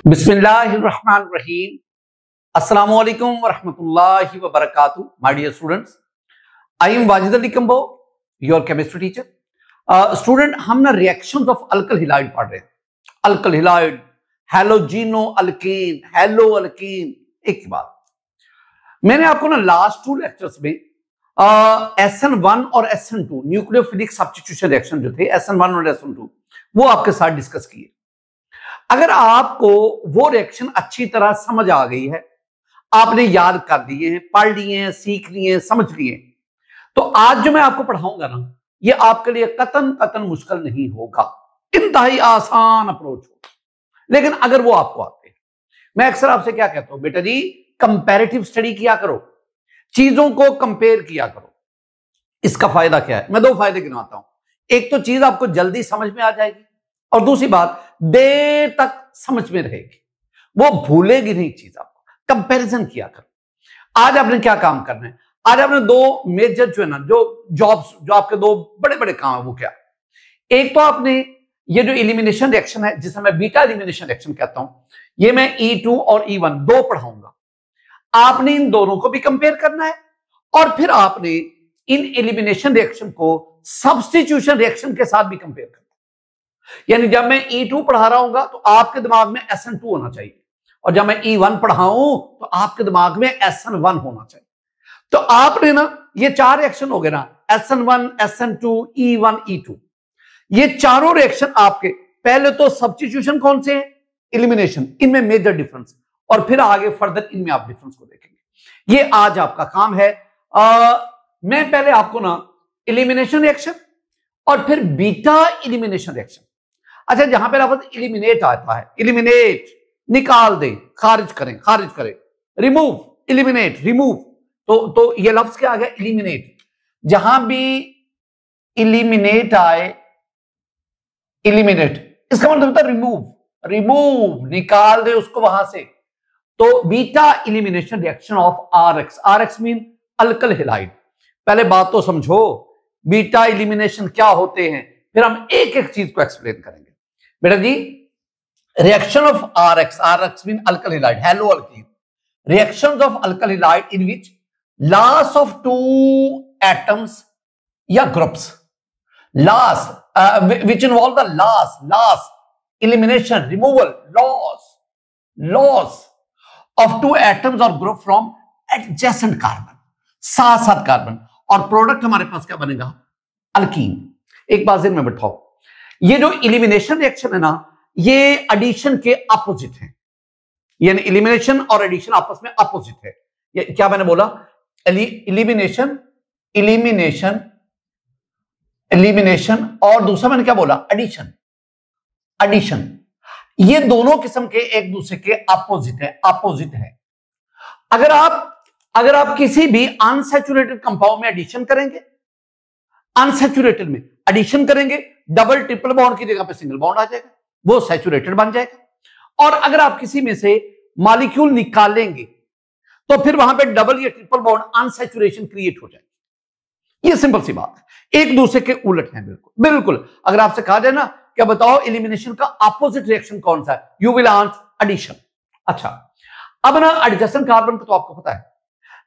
बिस्मिल्लाहिर्रहमानिर्रहीम। अस्सलामु अलैकुम वरहमतुल्लाहि वबरकातुहू। My dear students, I am Wajid Ali Kamboh, your chemistry teacher. Student, हम ना रिएक्शंस ऑफ अल्किल हैलाइड पढ़ रहे हैं। Alkyl halide, halogeno alkane, halo alkane. एक बात मैंने आपको ना लास्ट टू लेक्चर्स में SN1 और SN2 न्यूक्लियोफिलिक सब्स्टिट्यूशन रिएक्शन जो थे SN1 और SN2 वो आपके साथ डिस्कस किए। अगर आपको वो रिएक्शन अच्छी तरह समझ आ गई है, आपने याद कर दिए हैं, पढ़ लिए हैं, सीख लिए हैं, समझ लिए, तो आज जो मैं आपको पढ़ाऊंगा ना, ये आपके लिए कतन मुश्किल नहीं होगा, इंतहाई आसान अप्रोच होगा। लेकिन अगर वो आपको आते हैं, मैं अक्सर आपसे क्या कहता हूं, बेटा जी कंपैरेटिव स्टडी किया करो, चीजों को कंपेयर किया करो। इसका फायदा क्या है? मैं दो फायदे गिनाता हूं। एक तो चीज आपको जल्दी समझ में आ जाएगी, और दूसरी बात देर तक समझ में रहेगी, वो भूलेगी नहीं चीज। आपको कंपैरिजन किया करो। आज आपने क्या काम करना है? आज आपने दो मेजर जो है ना, जो जॉब्स, जो आपके दो बड़े बड़े काम है, वो क्या? एक तो आपने ये जो एलिमिनेशन रिएक्शन है, जिसे मैं बीटा एलिमिनेशन रिएक्शन कहता हूं, ये मैं E2 और E1 दो पढ़ाऊंगा। आपने इन दोनों को भी कंपेयर करना है, और फिर आपने इन एलिमिनेशन रिएक्शन को सब्स्टिट्यूशन रिएक्शन के साथ भी कंपेयर करना है। यानी जब मैं E2 पढ़ा रहा हूंगा तो आपके दिमाग में SN2 होना चाहिए, और जब मैं E1 पढ़ाऊं तो आपके दिमाग में SN1 होना चाहिए। तो आपने ना ये चार रिएक्शन हो गए ना, SN1, SN2, E1, E2, ये चारों रिएक्शन आपके, पहले तो सब्स्टिट्यूशन कौन से हैं? एलिमिनेशन, इनमें मेजर डिफरेंस, और फिर आगे फर्दर इनमें आप डिफरेंस को देखेंगे। ये आज आपका काम है। मैं पहले आपको ना एलिमिनेशन रिएक्शन और फिर बीटा एलिमिनेशन रिएक्शन, अच्छा जहां पे लफ्ज एलिमिनेट आता है, एलिमिनेट निकाल दें, खारिज करें, रिमूव, एलिमिनेट, रिमूव, तो ये लफ्ज क्या आ गया? एलिमिनेट। जहां भी एलिमिनेट आए, एलिमिनेट, इसका मतलब होता है रिमूव, निकाल दे उसको वहां से। तो beta elimination reaction of RX mean alkyl halide. पहले बात तो समझो, बीटा एलिमिनेशन क्या होते हैं, फिर हम एक एक चीज को एक्सप्लेन करेंगे। बेटा जी, reaction of RX mean alkyl halide, halo alkane, reactions of alkyl halide in which loss of two atoms या groups, loss which involve the loss, elimination, removal, loss of two atoms or group from adjacent carbon, साथ carbon, और product हमारे पास क्या बनेगा? Alkyne. एक बात ज़हन में बैठाओ, ये जो एलिमिनेशन रिएक्शन है ना, ये एडिशन के अपोजिट है, यानी एलिमिनेशन और एडिशन आपस में अपोजिट है। ये क्या मैंने बोला? एलिमिनेशन और दूसरा मैंने क्या बोला? एडिशन। ये दोनों किस्म के एक दूसरे के अपोजिट है। अगर आप किसी भी अनसैचुरेटेड कंपाउंड में एडिशन करेंगे, अनसैचुरेटेड में एडिशन करेंगे, डबल ट्रिपल बॉन्ड की जगह पे सिंगल बॉन्ड आ जाएगा, वो सैचुरेटेड बन जाएगा। और अगर आप किसी में से मॉलिक्यूल निकालेंगे तो फिर वहां पे डबल या ट्रिपल बॉन्ड अनसैचुरेशन क्रिएट हो जाएगी। ये सिंपल सी बात है, एक दूसरे के उलट है। बिल्कुल अगर आपसे कहा जाए ना, क्या बताओ एलिमिनेशन का अपोजिट रिएक्शन कौन सा है, यू विल आंसर एडिशन। अच्छा, अब ना एडजेसेंट कार्बन का तो आपको पता है,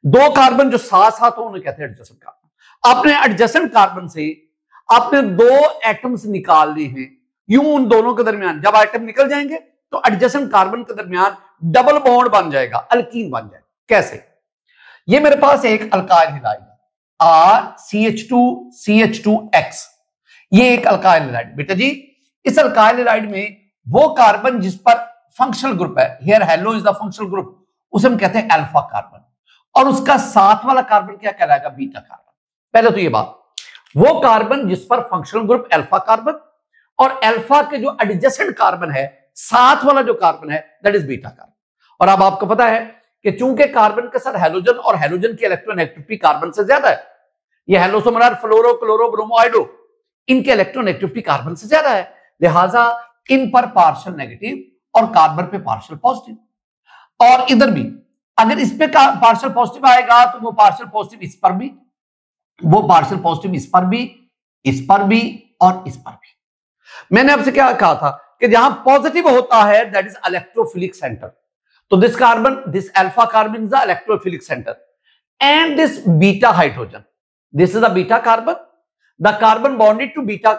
दो कार्बन जो साथ साथ हो उन्हें कहते हैं एडजेसेंट कार्बन। आपने एडजेसेंट कार्बन से आपने दो एटम्स निकालने हैं, यूं उन दोनों के दरमियान जब एटम निकल जाएंगे तो एडजेसेंट कार्बन के दरमियान डबल बॉन्ड बन जाएगा, अल्कीन बन जाएगा। कैसे? ये मेरे पास एक अल्काइल हैलाइड RCH2CH2X, ये एक अल्काइल हैलाइड। बेटा जी, इस अल्काइल हैलाइड में वो कार्बन जिस पर फंक्शनल ग्रुप है, here hello is the functional group, उसे हम कहते हैं अल्फा कार्बन, और उसका साथ वाला कार्बन क्या कहलाएगा? Beta carbon. पहले तो ये बात, वो कार्बन जिस पर फंक्शनल ग्रुप अल्फा कार्बन, और अल्फा के जो एडजेसेंट कार्बन है, साथ वाला जो कार्बन है, दैट इज बीटा कार्बन। और अब आपको पता है कि चूंकि कार्बन के साथ हैलोजन, और हैलोजन की इलेक्ट्रोनेगेटिविटी कार्बन से ज्यादा है, ये हेलोसोमर, फ्लोरो, क्लोरो, ब्रोमो, आइडो, इनके इलेक्ट्रोनेगेटिविटी कार्बन से ज्यादा है, लिहाजा इन पर पार्शियल नेगेटिव और कार्बन पे पार्शियल पॉजिटिव। और इधर भी अगर इस पे पार्शियल पॉजिटिव आएगा तो वो पार्शियल पॉजिटिव इस पर भी, वो पार्शियल पॉजिटिव इस पर भी, इस पर भी, और इस पर भी। मैंने आपसे क्या कहा था कि जहां पॉजिटिव होता है दैट इज इलेक्ट्रोफिलिक सेंटर। तो this carbon, this alpha carbon is the electrophilic centre and this beta hydrogen, this is the beta carbon, the carbon bonded to beta,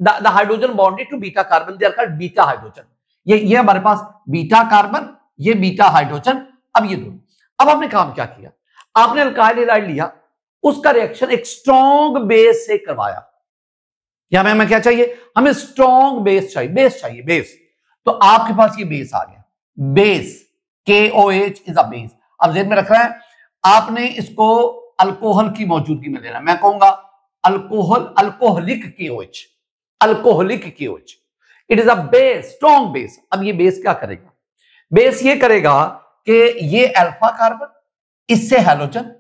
the hydrogen bonded to beta carbon, they are called beta hydrogen. ये हमारे पास beta carbon, ये beta hydrogen. अब ये दोनों, अब आपने काम क्या किया, आपने अल्काइल हैलाइड लिया, उसका रिएक्शन एक स्ट्रॉन्ग बेस से करवाया। या हमें क्या चाहिए, हमें स्ट्रॉन्ग बेस चाहिए, बेस चाहिए, बेस। तो आपके पास ये बेस आ गया, base KOH is a base. अब जेहन में रख रहा है, आपने इसको अल्कोहल की मौजूदगी में लेना। मैं कहूंगा alcohol, alcoholic KOH, alcoholic KOH, it is a base, strong base. अब ये बेस क्या करेगा, बेस ये करेगा कि ये अल्फा कार्बन, इससे हाइड्रोजन,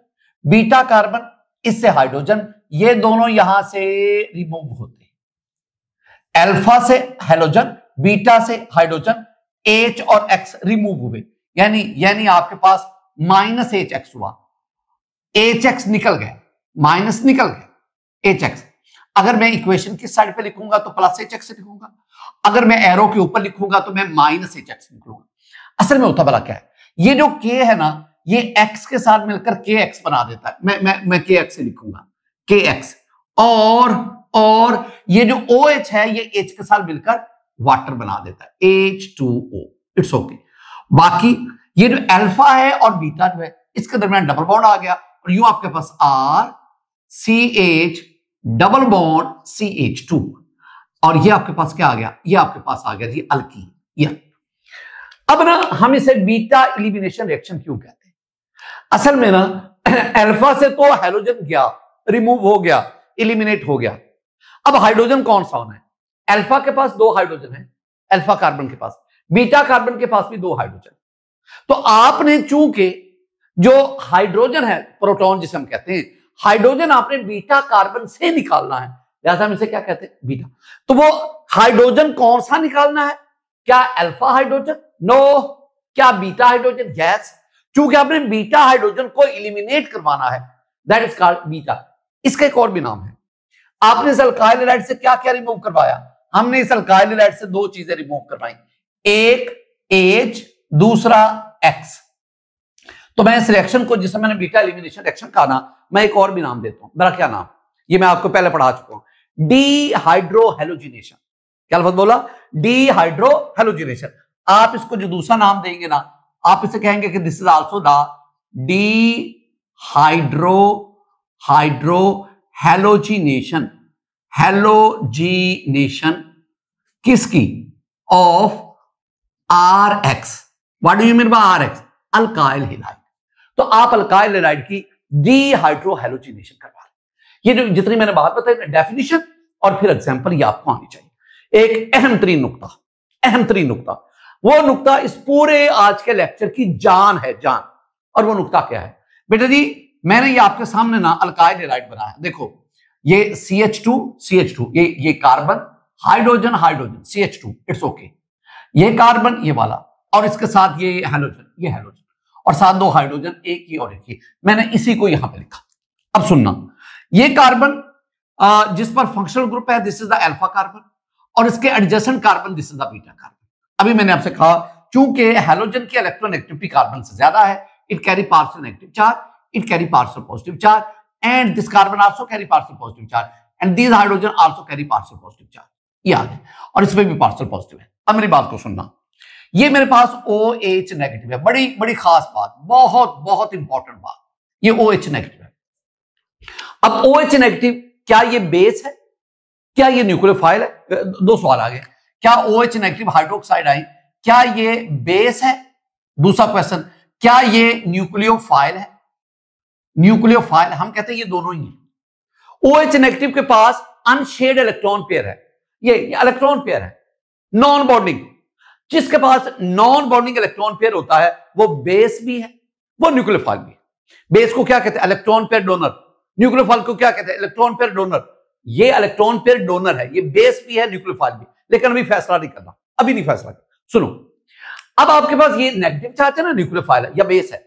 बीटा कार्बन, इससे हाइड्रोजन, ये दोनों यहां से रिमूव होते हैं। अल्फा से हाइड्रोजन, बीटा से हाइड्रोजन, H और X रिमूव हुए, यानी आपके पास -HX हुआ, HX निकल गया, माइनस निकल गया, HX। अगर मैं इक्वेशन किस साइड पे लिखूंगा तो +HX से लिखूंगा, अगर मैं एरो के ऊपर लिखूंगा तो मैं -HX लिखूंगा। असल में होता भला क्या है, ये जो K है ना, ये X के साथ मिलकर KX बना देता है। मैं KX से लिखूंगा, KX। और ये जो OH है, ये H के साथ मिलकर वाटर बना देता है, H2O। It's okay. बाकी ये जो अल्फा है और बीटा जो है, इसके दरमियान डबल बॉन्ड आ गया, और यूं आपके पास RCH डबल बॉन्ड CH2, और ये आपके पास क्या आ गया, ये आपके पास आ गया जी अल्कीन। ये अब ना हम इसे बीटा एलिमिनेशन रिएक्शन क्यों कहते हैं, असल में ना अल्फा से तो हाइड्रोजन गया, रिमूव हो गया, एलिमिनेट हो गया। अब हाइड्रोजन कौन सा होना है, अल्फा के पास 2 हाइड्रोजन है, अल्फा कार्बन के पास, बीटा कार्बन के पास भी 2 हाइड्रोजन। तो आपने चूंकि जो हाइड्रोजन है, प्रोटॉन जिसे हम कहते हैं, हाइड्रोजन आपने बीटा कार्बन से निकालना है, लिहाजा हम इसे क्या कहते हैं, बीटा। तो वो हाइड्रोजन कौन सा निकालना है, क्या अल्फा हाइड्रोजन, नो, क्या बीटा हाइड्रोजन, यस। चूंकि आपने बीटा हाइड्रोजन को एलिमिनेट करवाना है, दैट इज कॉल्ड बीटा। इसका एक और भी नाम है। आपने इस अल्काइल हैलाइड से क्या क्या रिमूव करवाया, हमने इस अल्काइल हैलाइड से 2 चीजें रिमूव करवाई, एक H, दूसरा X। तो मैं इस रिएक्शन को, जिसे मैंने बीटा एलिमिनेशन रिएक्शन कहा ना, मैं एक और भी नाम देता हूं। मेरा क्या नाम, ये मैं आपको पहले पढ़ा चुका हूं, डीहाइड्रोहेलोजिनेशन। क्या लफ्ज बोला, डीहाइड्रोहेलोजिनेशन। आप इसको जो दूसरा नाम देंगे ना, आप इसे कहेंगे कि this is also the hydrohalogenation, halogenation किसकी, of RX। What do you mean by RX, alkyl halide. तो आप अल्काइल हैलाइड की डीहाइड्रोहेलोजिनेशन करवा रहे। ये जो जितनी मैंने बात बताई, डेफिनेशन और फिर एग्जांपल, ये आपको आनी चाहिए। एक अहम तरीन नुक्ता, वो नुक्ता इस पूरे आज के लेक्चर की जान है, जान। और वो नुक्ता क्या है बेटा जी, मैंने ये आपके सामने ना अल्काइल हैलाइड बनाया। देखो ये CH2, ये carbon, hydrogen CH2, it's okay. ये कार्बन, ये वाला, और इसके साथ ये हाइड्रोजन, और साथ 2 हाइड्रोजन, एक ही और एक ही। मैंने इसी को यहां पे लिखा। अब सुनना, ये कार्बन जिस पर फंक्शनल ग्रुप है, this is the alpha carbon, और इसके adjacent carbon, this is the beta carbon. अभी मैंने आपसे कहा, चूंकि हाइड्रोजन की इलेक्ट्रोनेगेटिविटी कार्बन से ज्यादा है, it carry partial negative charge, it carry partial positive charge, and this carbon also carry partial positive charge, and these hydrogen also carry partial positive charge. ये आ गया, और इसमें भी पार्शियल पॉजिटिव है। अब मेरी बात को सुनना, ये मेरे पास OH नेगेटिव है, बड़ी बड़ी खास बात, बहुत बहुत इंपॉर्टेंट बात, ये OH नेगेटिव है। अब OH नेगेटिव, क्या ये बेस है, क्या ये न्यूक्लियोफाइल है? 2 सवाल आ गए, क्या OH नेगेटिव हाइड्रोक्साइड आयन, क्या ये बेस है? दूसरा क्वेश्चन, क्या ये न्यूक्लियोफाइल है? न्यूक्लियोफाइल, हम कहते हैं ये दोनों ही है। OH नेगेटिव के पास अनशेयर्ड इलेक्ट्रॉन पेयर है, ये इलेक्ट्रॉन पेयर है, नॉन बॉन्डिंग। जिसके पास नॉन बॉन्डिंग इलेक्ट्रॉन पेयर होता है, वो बेस भी है, वो न्यूक्लियोफाइल भी है। बेस को क्या कहते हैं, इलेक्ट्रॉन पेयर डोनर। न्यूक्लियोफाइल को क्या कहते हैं, इलेक्ट्रॉन पेयर डोनर। ये इलेक्ट्रॉन पेयर डोनर है, ये बेस भी है, न्यूक्लियोफाइल भी। लेकिन अभी फैसला नहीं करना, अभी नहीं फैसला करना। सुनो, अब आपके पास ये नेगेटिव चार्ज है ना, न्यूक्लियोफाइल है या बेस है।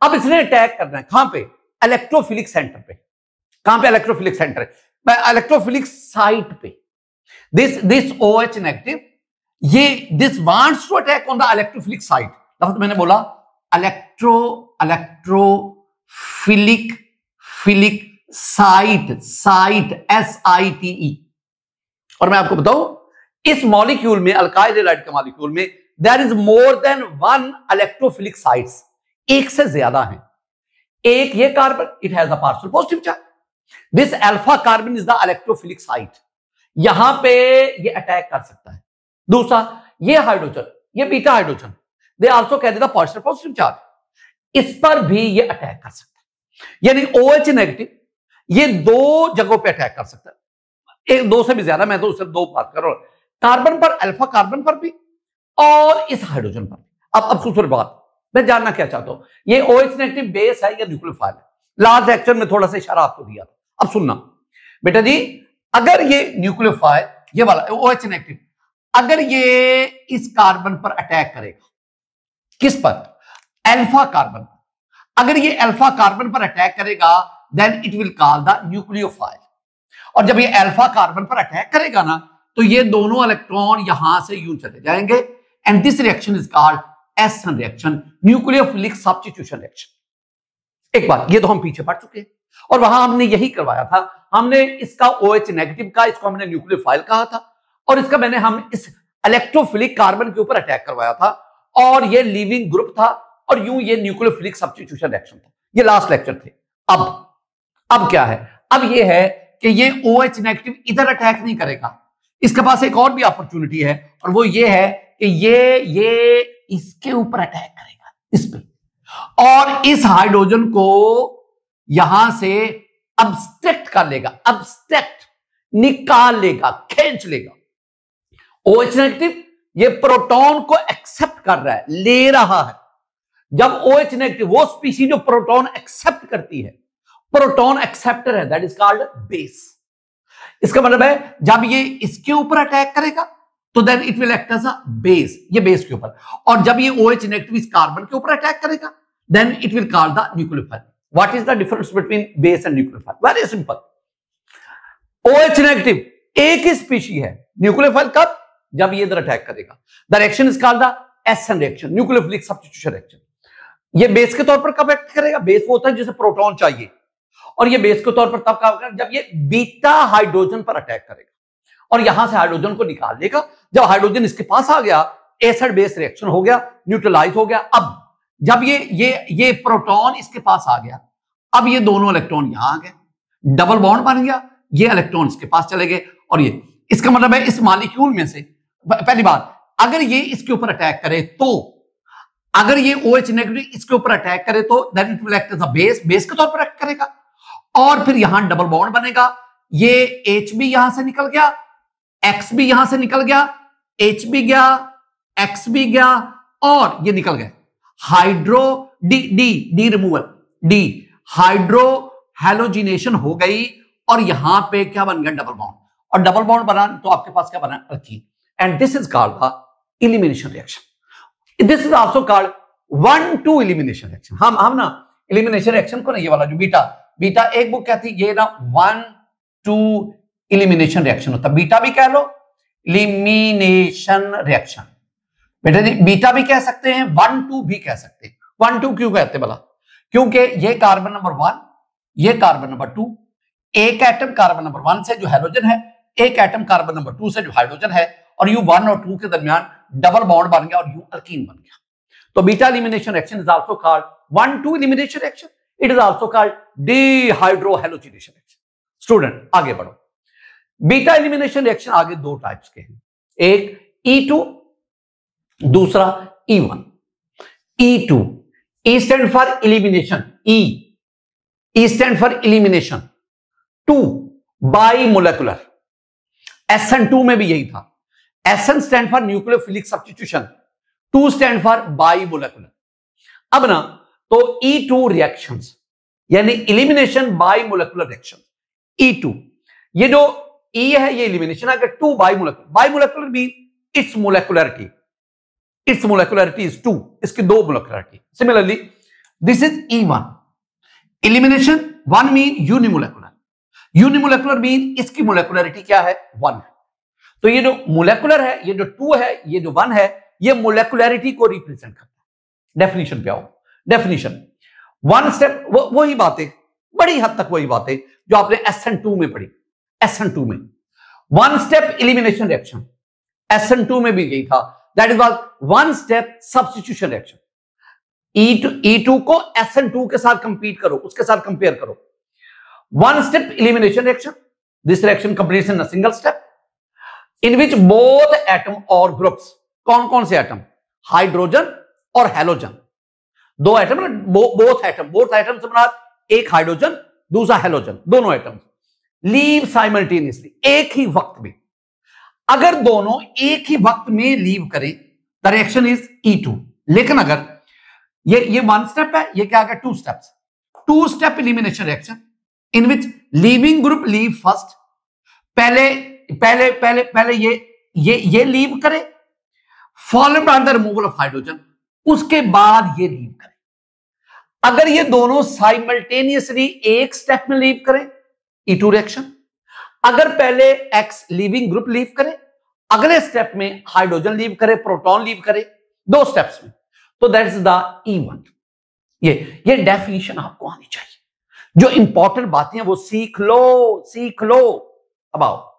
अब इसने अटैक करना है कहां पे, इलेक्ट्रोफिलिक सेंटर पे। कहां पे, इलेक्ट्रोफिलिक सेंटर, इलेक्ट्रोफिलिक साइट पे। दिस OH नेगेटिव, ये this wants to attack on the electrophilic site, लफ्ज मैंने बोला इलेक्ट्रोफिलिक साइट, SITE। और मैं आपको बताऊं इस मॉलिक्यूल में, अल्काइल हैलाइड के मॉलिक्यूल में there is more than 1 electrophilic sites, एक से ज्यादा है। एक ये carbon, it has a partial positive charge, this alpha carbon is the electrophilic site, यहां पे ये अटैक कर सकता है। दूसरा ये हाइड्रोजन, ये beta hydrogen, they also carry the partial positive charge, इस पर भी ये अटैक कर सकता है। यानी OH नेगेटिव ये दो जगहों पे अटैक कर सकता है, एक दो से भी ज्यादा, मैं तो सिर्फ दो बात कर रहा हूं, कार्बन पर, अल्फा कार्बन पर भी और इस हाइड्रोजन पर भी। अब दूसरी बात मैं जानना क्या चाहता हूं, ये OH नेगेटिव बेस है या न्यूक्लियोफाइल है? लास्ट लेक्चर में थोड़ा सा इशारा आपको दिया था, अब सुनना बेटा जी, अगर ये न्यूक्लियोफाइल, ये वाला OH नेगेटिव, अगर ये इस कार्बन पर अटैक करेगा, किस पर? Alpha carbon. अगर ये अल्फा कार्बन पर अटैक करेगा then it will call the nucleophile, और जब ये अल्फा कार्बन पर अटैक करेगा ना, तो ये दोनों इलेक्ट्रॉन यहां से यूं चले जाएंगे, and this reaction is called essence reaction, nucleophilic substitution reaction. एक बात ये तो हम पीछे पढ़ चुके हैं, और वहां हमने यही करवाया था, हमने इसका OH नेगेटिव का, इसको हमने न्यूक्लियोफाइल कहा था, और इसका हम इस इलेक्ट्रोफिलिक कार्बन के ऊपर अटैक करवाया था, और ये लीविंग ग्रुप था, और यूं ये न्यूक्लियोफिलिक सब्स्टिट्यूशन रिएक्शन था। ये लास्ट लेक्चर थे। अब क्या है? अब ये है कि ये OH नेगेटिव इधर अटैक नहीं करेगा, इसके पास एक और भी अपॉर्चुनिटी है, और वो ये है कि ये इसके ऊपर अटैक करेगा, इस पे, और इस हाइड्रोजन को यहां से अब्स्ट्रैक्ट कर लेगा, अब्स्ट्रैक्ट निकाल लेगा, खींच लेगा। OH नेगेटिव ये प्रोटॉन को एक्सेप्ट कर रहा है, ले रहा है। जब OH नेगेटिव, वो स्पीशीज जो प्रोटॉन एक्सेप्ट करती है, प्रोटॉन एक्सेप्टर है, दैट इज कॉल्ड बेस। इसका मतलब है जब ये इसके ऊपर अटैक करेगा तो then it will act as a base, ये बेस के ऊपर, और जब ये OH नेगेटिव इस कार्बन के ऊपर अटैक करेगा then it will call the nucleophile. What is the difference between base and nucleophile? Very simple, OH negative एक ही स्पीशी है, न्यूक्लियोफाइल कब? जब ये इधर अटैक करेगा। The reaction is called the essence reaction, nucleophilic substitution reaction. ये base के तौर पर कब एक्ट करेगा? बेस वो होता है जिसे प्रोटॉन चाहिए, और ये बेस के तौर पर तब कब करेगा? जब ये बीटा हाइड्रोजन पर अटैक करेगा और यहां से हाइड्रोजन को निकाल लेगा। जब हाइड्रोजन इसके पास आ गया, एसिड बेस रिएक्शन हो गया, न्यूट्रलाइज हो गया। अब जब ये प्रोटॉन इसके पास आ गया, अब ये दोनों इलेक्ट्रॉन यहां आ गए, डबल बॉन्ड बन गया, ये इलेक्ट्रॉन इसके पास चले गए, और ये, इसका मतलब है इस मॉलिक्यूल में से, पहली बात, अगर ये इसके ऊपर अटैक करे तो, अगर ये OH नेगेटिव इसके ऊपर अटैक करे तो then it will act as a base, base के तौर पर एक्ट करेगा, और फिर यहां डबल बॉन्ड बनेगा। ये H भी यहां से निकल गया, X भी यहां से निकल गया, H भी गया, X भी गया, और ये निकल गए hydro D removal, D hydro halogenation हो गई, और यहां पे क्या बन गया? डबल बॉन्ड, और डबल बॉन्ड बना तो आपके पास क्या बना? Alkyne, and this is called the elimination reaction. This is also called 1-2 elimination reaction. हम ना एलिमिनेशन रिएक्शन को ना, ये वाला जो बीटा एक बुक कहती है, ये ना 1-2 एलिमिनेशन रिएक्शन होता है। बीटा भी कह लो, एलिमिनेशन रिएक्शन, बेटा जी बीटा भी कह सकते हैं, 1-2 भी कह सकते हैं। 1-2 क्यों कहते हैं भला? क्योंकि ये कार्बन नंबर 1, ये कार्बन नंबर 2, एक एटम कार्बन नंबर 1 से जो हाइड्रोजन है, एक एटम कार्बन नंबर 2 से जो हाइड्रोजन है, और यू 1 और 2 के दरमियान डबल बॉन्ड बन गया और यू अल्कीन बन गया। तो beta elimination reaction is also called 1-2 elimination reaction, it is also called dehydrohalogenation reaction. Student आगे बढ़ो। बीटा एलिमिनेशन रिएक्शन आगे दो टाइप्स के हैं, एक E2, दूसरा E1। E2, E stand for elimination, E stand for elimination, 2 bimolecular, SN2 में भी यही था। SN stand for nucleophilic substitution, 2 stand for bimolecular. अब ना तो E2 रिएक्शंस यानी एलिमिनेशन बाइमोलेकुलर रिएक्शन, E2, ये जो E है ये एलिमिनेशन है, अगर 2 bimolecular mean its molecularity is 2, इसकी 2 molecularity. Similarly this is E1 elimination, 1 mean unimolecular mean इसकी मोलेकुलरिटी क्या है? 1 है। तो ये जो मोलेकुलर है, ये जो 2 है, ये जो 1 है, ये मोलेकुलरिटी को रिप्रेजेंट करता है। डेफिनेशन पे आओ। डेफिनेशन 1 स्टेप, वही बातें, बड़ी हद तक वही बातें जो आपने SN2 में पढ़ी। SN2 में 1 स्टेप एलिमिनेशन रिएक्शन, SN2 में भी यही था, that is was 1 step substitution reaction. E2 को SN2 के साथ कंपीट करो, उसके साथ कंपेयर करो। 1 step elimination reaction, this reaction completes in a single step in which both atom और ग्रुप्स, कौन कौन से एटम, हाइड्रोजन और हेलोजन, दो एटम, बोथ एटम से बना, एक हाइड्रोजन दूसरा हेलोजन, दोनों एटम लीव साइमल्टेनियसली, एक ही वक्त में। अगर दोनों एक ही वक्त में लीव करें द रिएक्शन इज E2। लेकिन अगर ये 1 स्टेप है, ये क्या आ गया 2 steps, 2 step elimination reaction in which leaving group leave first, पहले ये लीव करे, followed by the removal of hydrogen, उसके बाद ये लीव करे। अगर ये दोनों साइमल्टेनियसली एक स्टेप में लीव करें, E2 रिएक्शन। अगर पहले X लीविंग ग्रुप लीव करे, अगले स्टेप में हाइड्रोजन लीव करे, प्रोटॉन लीव करे, 2 स्टेप्स में, तो दैट इज द E1। ये डेफिनेशन आपको आनी चाहिए। जो इंपॉर्टेंट बातें हैं वो सीख लो। अब आओ,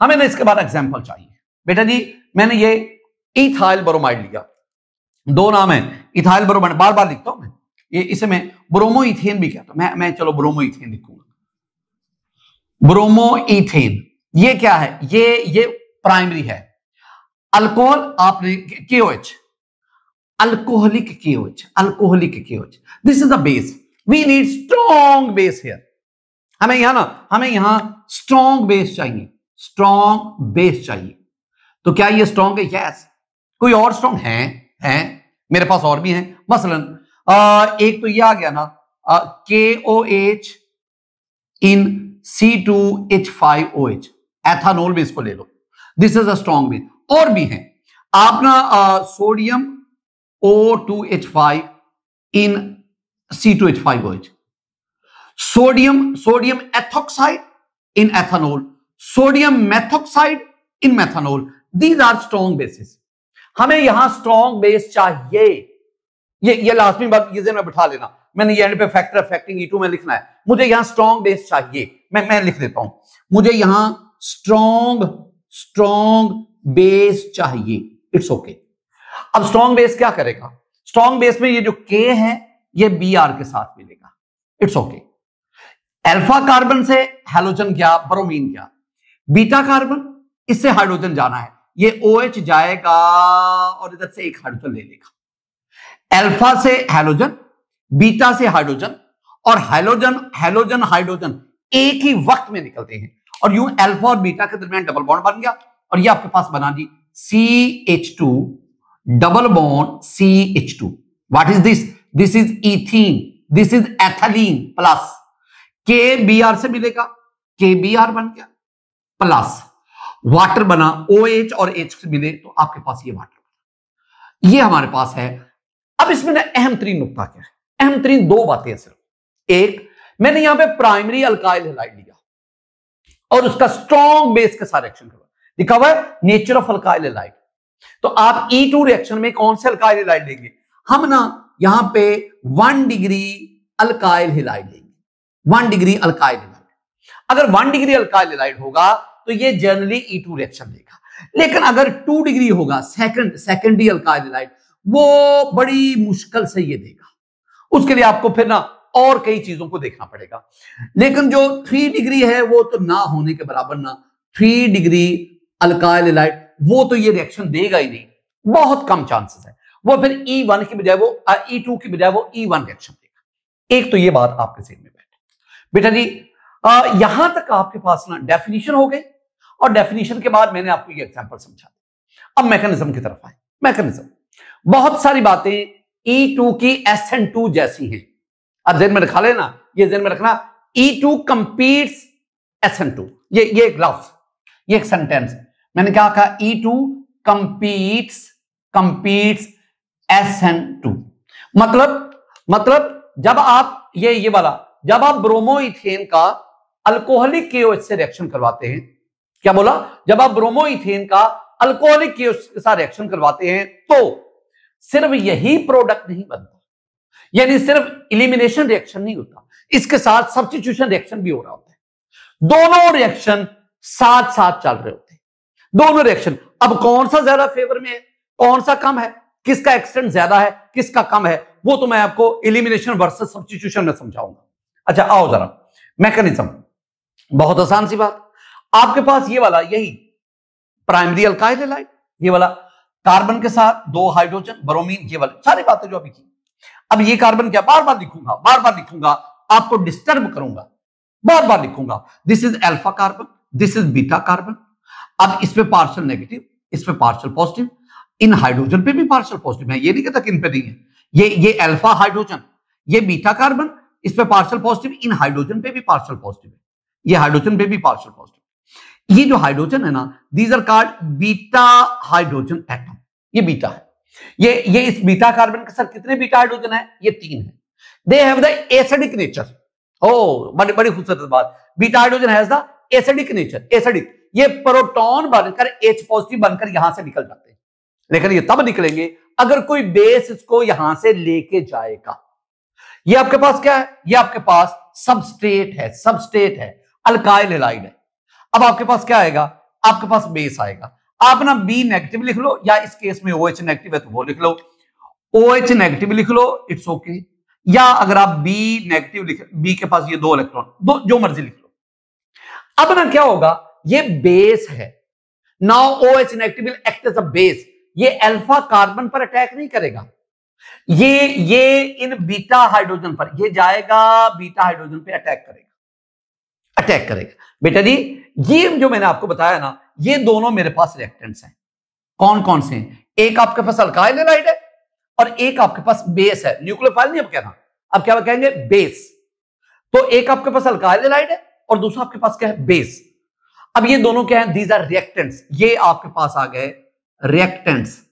हमें ना इसके बाद एग्जांपल चाहिए। बेटा जी मैंने ये इथाइल ब्रोमाइड लिया, 2 नाम है इथाइल ब्रोमाइड, बार बार लिखता हूं मैं, ये इसे मैं ब्रोमोइथेन भी कहता हूं, मैं चलो ब्रोमोइथेन लिखूंगा। ब्रोमोइथेन ये क्या है, ये प्राइमरी है। अल्कोहल आपने KOH, alcoholic KOH, this is the base. We need strong base here. हमें यहां स्ट्रॉन्ग बेस चाहिए। तो क्या ये स्ट्रॉन्ग है? यस। कोई और स्ट्रॉन्ग है मेरे पास और भी हैं। मसलन एक तो ये आ गया ना, KOH इन C2H5OH, एथानोल में इसको ले लो, this is a strong base. और भी हैं आप ना, sodium O2H5 in C2H5OH, sodium ethoxide in ethanol, sodium methoxide in methanol, these are strong bases. हमें यहां स्ट्रॉन्ग बेस चाहिए। ये लाजमी बात ये ज़हन में बिठा लेना। मैंने ये एंड पे फैक्टर अफेक्टिंग E2 में लिखना है, मुझे यहां स्ट्रॉन्ग बेस चाहिए। मैं लिख देता हूं, मुझे यहां स्ट्रॉन्ग बेस चाहिए। It's okay. अब स्ट्रॉन्ग बेस क्या करेगा? स्ट्रॉन्ग बेस में ये जो K है ये Br के साथ मिलेगा। It's okay. अल्फा कार्बन से हैलोजन गया, ब्रोमीन गया, बीटा कार्बन इससे हाइड्रोजन जाना है, ये OH जाएगा और इधर से एक हाइड्रोजन ले लेगा। अल्फा से हैलोजन, बीटा से हाइड्रोजन, और हैलोजन हाइड्रोजन एक ही वक्त में निकलते हैं, और यूं अल्फा और बीटा के दरमियान डबल बॉन्ड बन गया, और ये आपके पास बना जी CH2 double bond CH2। What is this? This is ethene, this is ethylene plus KBr से मिलेगा, KBr बन गया, प्लस वाटर बना, OH और H से मिले तो आपके पास ये वाटर बना। ये हमारे पास है। अब इसमें ना अहम तरीन नुकता क्या है? अहम तरीन 2 बातें हैं सिर्फ। एक, मैंने यहां पे प्राइमरी अल्काइल हैलाइड लिया और उसका स्ट्रॉन्ग बेस के साथ रिएक्शन करवा, लिखा हुआ है नेचर ऑफ अल्काइल हैलाइड। तो आप E2 रिएक्शन में कौन से अल्काइल हैलाइड लेंगे? हम ना यहां पे 1 डिग्री अल्काइल हैलाइड लेंगे, 1 डिग्री अल्काइल हैलाइड। अगर 1 डिग्री अल्काइल हैलाइड होगा तो ये जनरली E2 रिएक्शन देगा। लेकिन अगर 2 डिग्री होगा, सेकेंडरी अल्काइल हैलाइड, वो बड़ी मुश्किल से ये देगा। उसके लिए आपको फिर ना और कई चीजों को देखना पड़ेगा। लेकिन जो 3 डिग्री है वो तो ना होने के बराबर, ना 3 डिग्री अल्काइल हैलाइड, वो तो ये रिएक्शन देगा ही नहीं, बहुत कम चांसेस है। वो फिर E1 की बजाय वो E2 की बजाय वो E1 रिएक्शन देगा। एक तो ये बात आपके ज़हन में बैठे। बेटा जी यहां तक आपके पास ना डेफिनेशन हो गई, और डेफिनेशन के बाद मैंने आपको ये एग्जांपल समझा दिया। अब मैकेनिज्म की तरफ आए। मैकेनिज्म, बहुत सारी बातें E2 की SN2 जैसी हैं। अब ज़हन में रखा लेना, ये ज़हन में रखना, E2 कंपीट्स SN2। ये एक लफ्ज, ये एक सेंटेंस है। मैंने क्या कहा? E2 कंपीट्स SN2। मतलब जब आप ये वाला, जब आप ब्रोमोइथेन का अल्कोहलिक KOH से रिएक्शन करवाते हैं क्या बोला? जब आप ब्रोमोइथेन का अल्कोहलिक के साथ रिएक्शन करवाते हैं तो सिर्फ यही प्रोडक्ट नहीं बनता, यानी सिर्फ इलिमिनेशन रिएक्शन नहीं होता, इसके साथ सब्स्टिट्यूशन रिएक्शन भी हो रहा होता है। दोनों रिएक्शन साथ साथ चल रहे होते हैं, दोनों रिएक्शन। अब कौन सा ज्यादा फेवर में है, कौन सा कम है, किसका एक्सटेंट ज्यादा है, किसका कम है, वो तो मैं आपको इलिमिनेशन वर्सेस सब्स्टिट्यूशन में समझाऊंगा। अच्छा आओ जरा मैकेनिज्म, बहुत आसान सी बात। आपके पास ये वाला, यही प्राइमरी अल्काइल हैलाइड, ये वाला कार्बन के साथ 2 हाइड्रोजन ब्रोमीन, ये वाली सारी बातें जो अभी की। अब ये कार्बन क्या, बार बार लिखूंगा, बार बार लिखूंगा, आपको डिस्टर्ब करूंगा, बार बार लिखूंगा। This is alpha carbon, this is beta carbon. अब इस पे पार्शियल नेगेटिव, इस पे पार्शियल पॉजिटिव, इन हाइड्रोजन पे भी पार्शियल पॉजिटिव है, ये नहीं कहता कि इन पे नहीं है। ये अल्फा हाइड्रोजन, ये बीटा कार्बन, इस पे पार्शियल पॉजिटिव, इन हाइड्रोजन पे भी पार्शियल पॉजिटिव है, ये हाइड्रोजन पे भी पार्शियल पॉजिटिव। ये जो हाइड्रोजन है ना, these are called beta hydrogen atom, ये बीटा है। ये इस बीटा कार्बन के साथ कितने बीटा हाइड्रोजन है? ये 3 है। They have the acidic nature. ओ बड़ी बड़ी खूबसूरत बात, beta hydrogen has the acidic nature, acidic. ये प्रोटॉन बनकर H पॉजिटिव बनकर यहां से निकल जाते हैं, लेकिन ये तब निकलेंगे अगर कोई बेस इसको यहां से लेके जाएगा। ये आपके पास क्या है? ये आपके पास सबस्ट्रेट है, सबस्ट्रेट है, अल्काइल हैलाइड है। अब आपके पास क्या आएगा? आपके पास बेस आएगा। आप ना B नेगेटिव लिख लो, या इस केस में OH नेगेटिव है तो वो लिख लो, OH नेगेटिव लिख लो, इट्स ओके। या अगर आप B नेगेटिव लिख, B के पास ये 2 इलेक्ट्रॉन, दो जो मर्जी लिख लो। अब ना क्या होगा, ये बेस है। Now OH negative will act as a base. ये अल्फा कार्बन पर अटैक नहीं करेगा, ये इन बीटा हाइड्रोजन पर, ये जाएगा बीटा हाइड्रोजन पे अटैक करेगा, अटैक करेगा। बेटा जी ये जो मैंने आपको बताया ना, ये दोनों मेरे पास रिएक्टेंट्स हैं। कौन कौन से हैं? एक आपके पास अल्काइल हैलाइड है और एक आपके पास बेस है। न्यूक्लियोफाइल नहीं अब कहना, अब क्या कहेंगे? बेस। तो एक आपके पास अल्काइल हैलाइड है और दूसरा आपके पास क्या है? बेस। अब ये दोनों क्या है? These are reactants. ये आपके पास आ गए रिएक्टेंट्स,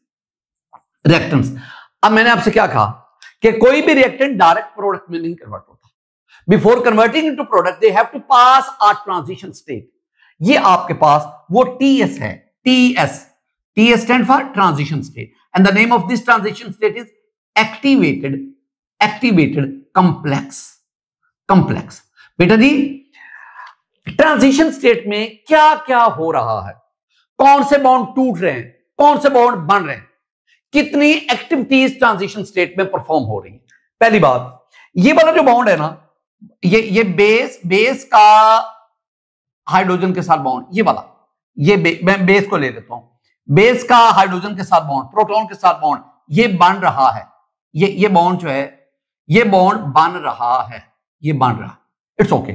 रिएक्टेंट्स। अब मैंने आपसे क्या कहा कि कोई भी रिएक्टेंट डायरेक्ट प्रोडक्ट में नहीं कन्वर्ट होता। Before converting into product they have to pass a transition state. ये आपके पास वो TS है, TS stand for transition state, and the name of this transition state is activated complex. बेटा जी ट्रांजिशन स्टेट में क्या क्या हो रहा है? कौन से बॉन्ड टूट रहे हैं, कौन से बॉन्ड बन रहे हैं, कितनी एक्टिविटीज ट्रांजिशन स्टेट में परफॉर्म हो रही है? पहली बात, ये वाला जो बॉन्ड है ना, ये बेस का हाइड्रोजन के साथ बॉन्ड, ये वाला, मैं बेस को ले लेता हूं, बेस का हाइड्रोजन के साथ बॉन्ड, प्रोटॉन के साथ बॉन्ड, ये बन रहा है। ये बॉन्ड जो है, ये बॉन्ड बन रहा है, ये बन रहा है, इट्स ओके।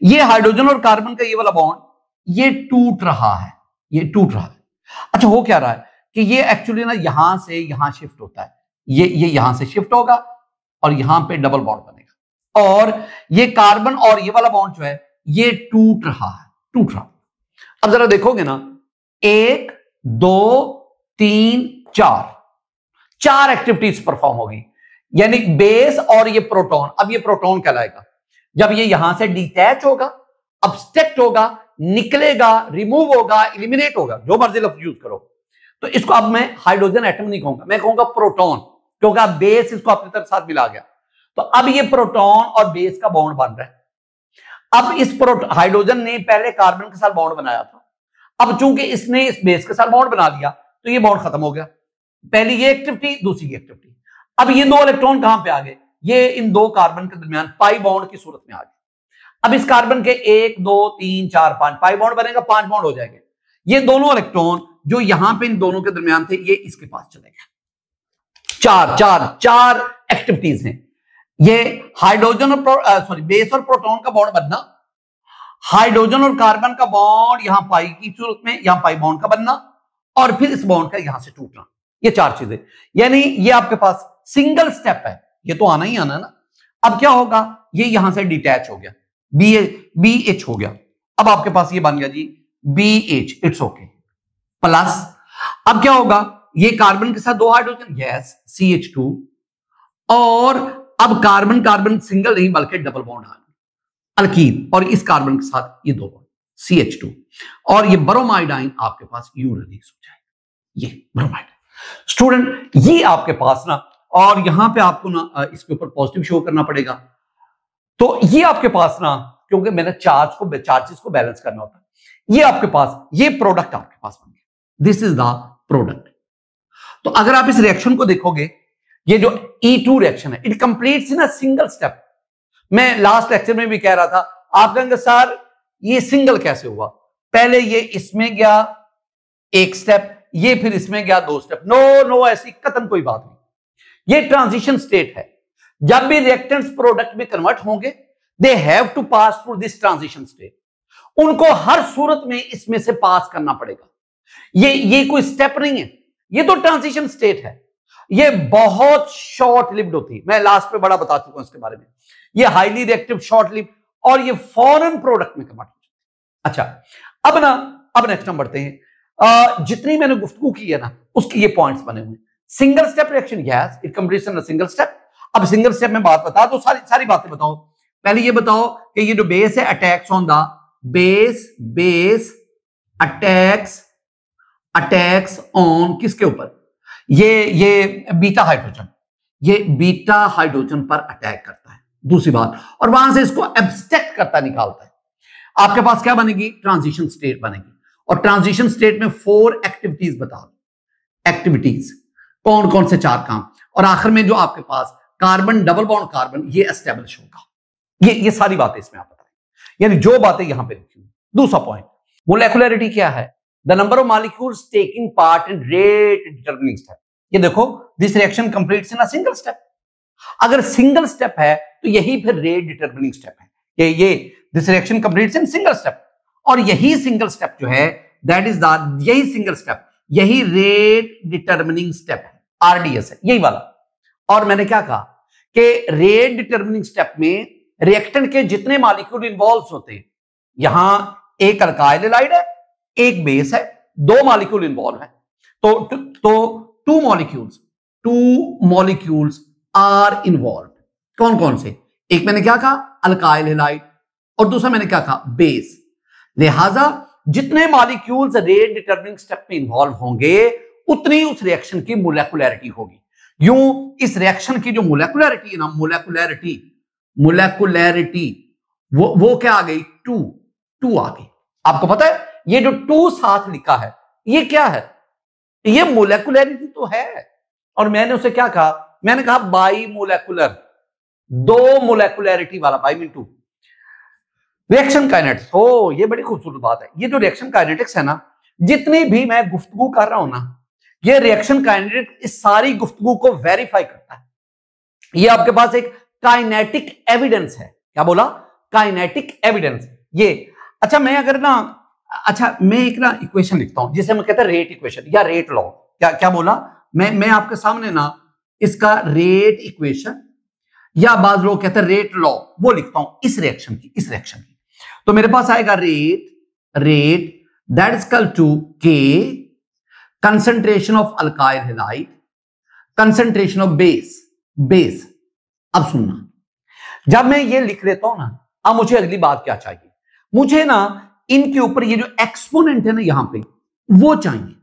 ये हाइड्रोजन और कार्बन का ये वाला बॉन्ड, ये टूट रहा है, ये टूट रहा है। अच्छा हो क्या रहा है कि ये एक्चुअली ना यहां से यहां शिफ्ट होता है, ये यहां से शिफ्ट होगा और यहां पे डबल बॉन्ड बनेगा, और ये कार्बन और ये वाला बॉन्ड जो है ये टूट रहा है, टूट रहा। अब जरा देखोगे ना, 1 2 3 4 एक्टिविटीज परफॉर्म होगी, यानी बेस और ये प्रोटॉन। अब ये प्रोटॉन कहलाएगा जब ये यहां से डिटैच होगा, अब्स्ट्रैक्ट होगा, निकलेगा, रिमूव होगा, इलिमिनेट होगा, जो मर्जी लफ्ज यूज करो। तो इसको अब मैं हाइड्रोजन एटम नहीं कहूंगा, मैं कहूंगा प्रोटॉन, क्योंकि अब बेस इसको अपनी तरफ साथ मिला गया। तो अब ये प्रोटॉन और बेस का बॉन्ड बन रहा है। अब इस हाइड्रोजन ने पहले कार्बन के साथ बॉन्ड बनाया था, अब चूंकि इसने इस बेस के साथ बॉन्ड बना लिया तो ये बॉन्ड खत्म हो गया। पहली ये एक्टिविटी, दूसरी ये एक्टिविटी। अब ये 2 इलेक्ट्रॉन कहां पे आ गए? ये इन 2 कार्बन के दरमियान पाई बॉन्ड की सूरत में आ गए। अब इस कार्बन के 1 2 3 4 5 पाई बॉन्ड बनेगा, 5 बॉन्ड हो जाएंगे। ये दोनों इलेक्ट्रॉन जो यहां पे इन दोनों के दरमियान थे, ये इसके पास चले गए। चार एक्टिविटीज हैं। ये हाइड्रोजन और बेस और प्रोटॉन का बॉन्ड बनना, हाइड्रोजन और कार्बन का बॉन्ड यहां पाई की सूरत में, यहां पाई बॉन्ड का बनना, और फिर इस बॉन्ड का यहां से टूटना। ये 4 चीजें, यानी ये आपके पास सिंगल स्टेप है, ये तो आना ही आना ना। अब क्या होगा, ये यहां से डिटैच हो गया, BH हो गया। अब आपके पास ये बन गया जी BH, इट्स ओके। प्लस अब क्या होगा, ये कार्बन के साथ 2 हाइड्रोजन, यस CH2, और अब कार्बन कार्बन सिंगल नहीं बल्कि डबल बॉन्ड आ गया, अल्कीन, और इस कार्बन के साथ ये 2 बॉन्ड, CH2 और ये ब्रोमाइडाइन आपके पास यू रिलीज हो जाएगा, ये ब्रोमाइड। स्टूडेंट ये आपके पास ना, और यहां पे आपको ना इसके ऊपर पॉजिटिव शो करना पड़ेगा, तो ये आपके पास ना, क्योंकि मैंने चार्जेस को बैलेंस करना होता है, ये आपके पास ये प्रोडक्ट आपके पास बन गया, दिस इज द प्रोडक्ट। तो अगर आप इस रिएक्शन को देखोगे, ये जो E2 रिएक्शन है, it completes in a single step. मैं लास्ट लेक्चर में भी कह रहा था, आप कहेंगे सर ये सिंगल कैसे हुआ, पहले ये इसमें गया एक स्टेप, ये फिर इसमें गया 2 स्टेप। नो, ऐसी कतन कोई बात नहीं, ये ट्रांजिशन स्टेट है। जब भी रिएक्टेंट्स प्रोडक्ट में कन्वर्ट होंगे, they have to pass through this transition state, उनको हर सूरत में इसमें से पास करना पड़ेगा। ये कोई स्टेप नहीं है, ये तो ट्रांजिशन स्टेट है। ये बहुत शॉर्ट लिव्ड होती है, मैं लास्ट पे बड़ा बता चुका हूं इसके बारे में। ये हाईली रिएक्टिव, शॉर्ट लिव्ड, और ये फॉरेन प्रोडक्ट में कन्वर्ट हो जाती है। अच्छा, अब नेक्स्ट हम बढ़ते हैं। जितनी मैंने गुफ्तगू की है ना, उसके ये पॉइंट्स बने हुए। Single step reaction, yes it completes in a single step. अब सिंगल स्टेप में बात बता दो, सारी बातें बताओ। पहले ये बताओ कि ये जो बेस है, attacks on the base attacks on किसके ऊपर, ये बीटा हाइड्रोजन, ये बीटा हाइड्रोजन पर अटैक करता है। दूसरी बात, और वहां से इसको एब्स्ट्रैक्ट करता निकालता है। आपके पास क्या बनेगी, ट्रांजिशन स्टेट बनेगी। और ट्रांजिशन स्टेट में 4 एक्टिविटीज बता दो, एक्टिविटीज कौन कौन से 4 काम, और आखिर में जो आपके पास कार्बन डबल बॉन्ड कार्बन ये एस्टेब्लिश होगा। ये सारी बातें इसमें आप बताएं, यानी जो बातें यहां पे लिखी हुई। दूसरा पॉइंट, मोलेकुलरिटी क्या है, the number of molecules taking part in rate determining step. ये देखो, this reaction completes in a single step. अगर सिंगल स्टेप है तो यही फिर रेट डिटरमिनिंग स्टेप है। ये this reaction completes in single step, और यही सिंगल स्टेप जो है, दैट इज द, यही सिंगल स्टेप, यही रेट डिटरमिनिंग स्टेप है, RDS है, यही वाला। और मैंने क्या कहा कि रेट डिटरमिनिंग स्टेप में रिएक्टेंट के जितने मॉलिक्यूल इन्वॉल्व होते हैं, यहां एक अल्काइल हैलाइड है, एक बेस है, 2 मॉलिक्यूल इन्वॉल्व है, तो 2 मॉलिक्यूल्स आर इन्वॉल्व। कौन कौन से, एक मैंने क्या कहा, अल्काइल हैलाइड, और दूसरा मैंने क्या कहा, बेस। लिहाजा जितने मॉलिक्यूल्स रेट डिटरमिनिंग स्टेप में इन्वॉल्व होंगे, उतनी उस रिएक्शन की मोलेकुलरिटी होगी। यूं इस रिएक्शन की जो मोलेकुलरिटी है ना, मोलेकुलरिटी वो क्या आ गई, 2 आ गई। आपको पता है ये जो 2 साथ लिखा है, ये क्या है, ये मोलेकुलरिटी तो है। और मैंने उसे क्या कहा, मैंने कहा बाई मोलेकुलर, 2 मोलेकुलरिटी वाला, बाई मीन 2। रिएक्शन काइनेटिक्स, हो ये बड़ी खूबसूरत बात है। ये जो रिएक्शन काइनेटिक्स है ना, जितनी भी मैं गुफ्तगू कर रहा हूं ना, ये रिएक्शन काइनेटिक्स इस सारी गुफ्तगू को वेरीफाई करता है। ये आपके पास एक काइनेटिक एविडेंस है। क्या बोला, काइनेटिक एविडेंस। ये अच्छा, मैं अगर ना, अच्छा मैं एक ना इक्वेशन लिखता हूं, जिसे मैं कहता है रेट इक्वेशन या रेट लॉ। क्या बोला, मैं आपके सामने ना इसका रेट इक्वेशन या बाज लोग कहते हैं रेट लॉ, वो लिखता हूं इस रिएक्शन की। तो मेरे पास आएगा rate that is equal to k concentration of alkyl halide, concentration of base. अब सुनना, जब मैं ये लिख लेता हूं ना, अब मुझे अगली बात क्या चाहिए, मुझे ना इनके ऊपर ये जो एक्सपोनेंट है ना यहां पे, वो चाहिए।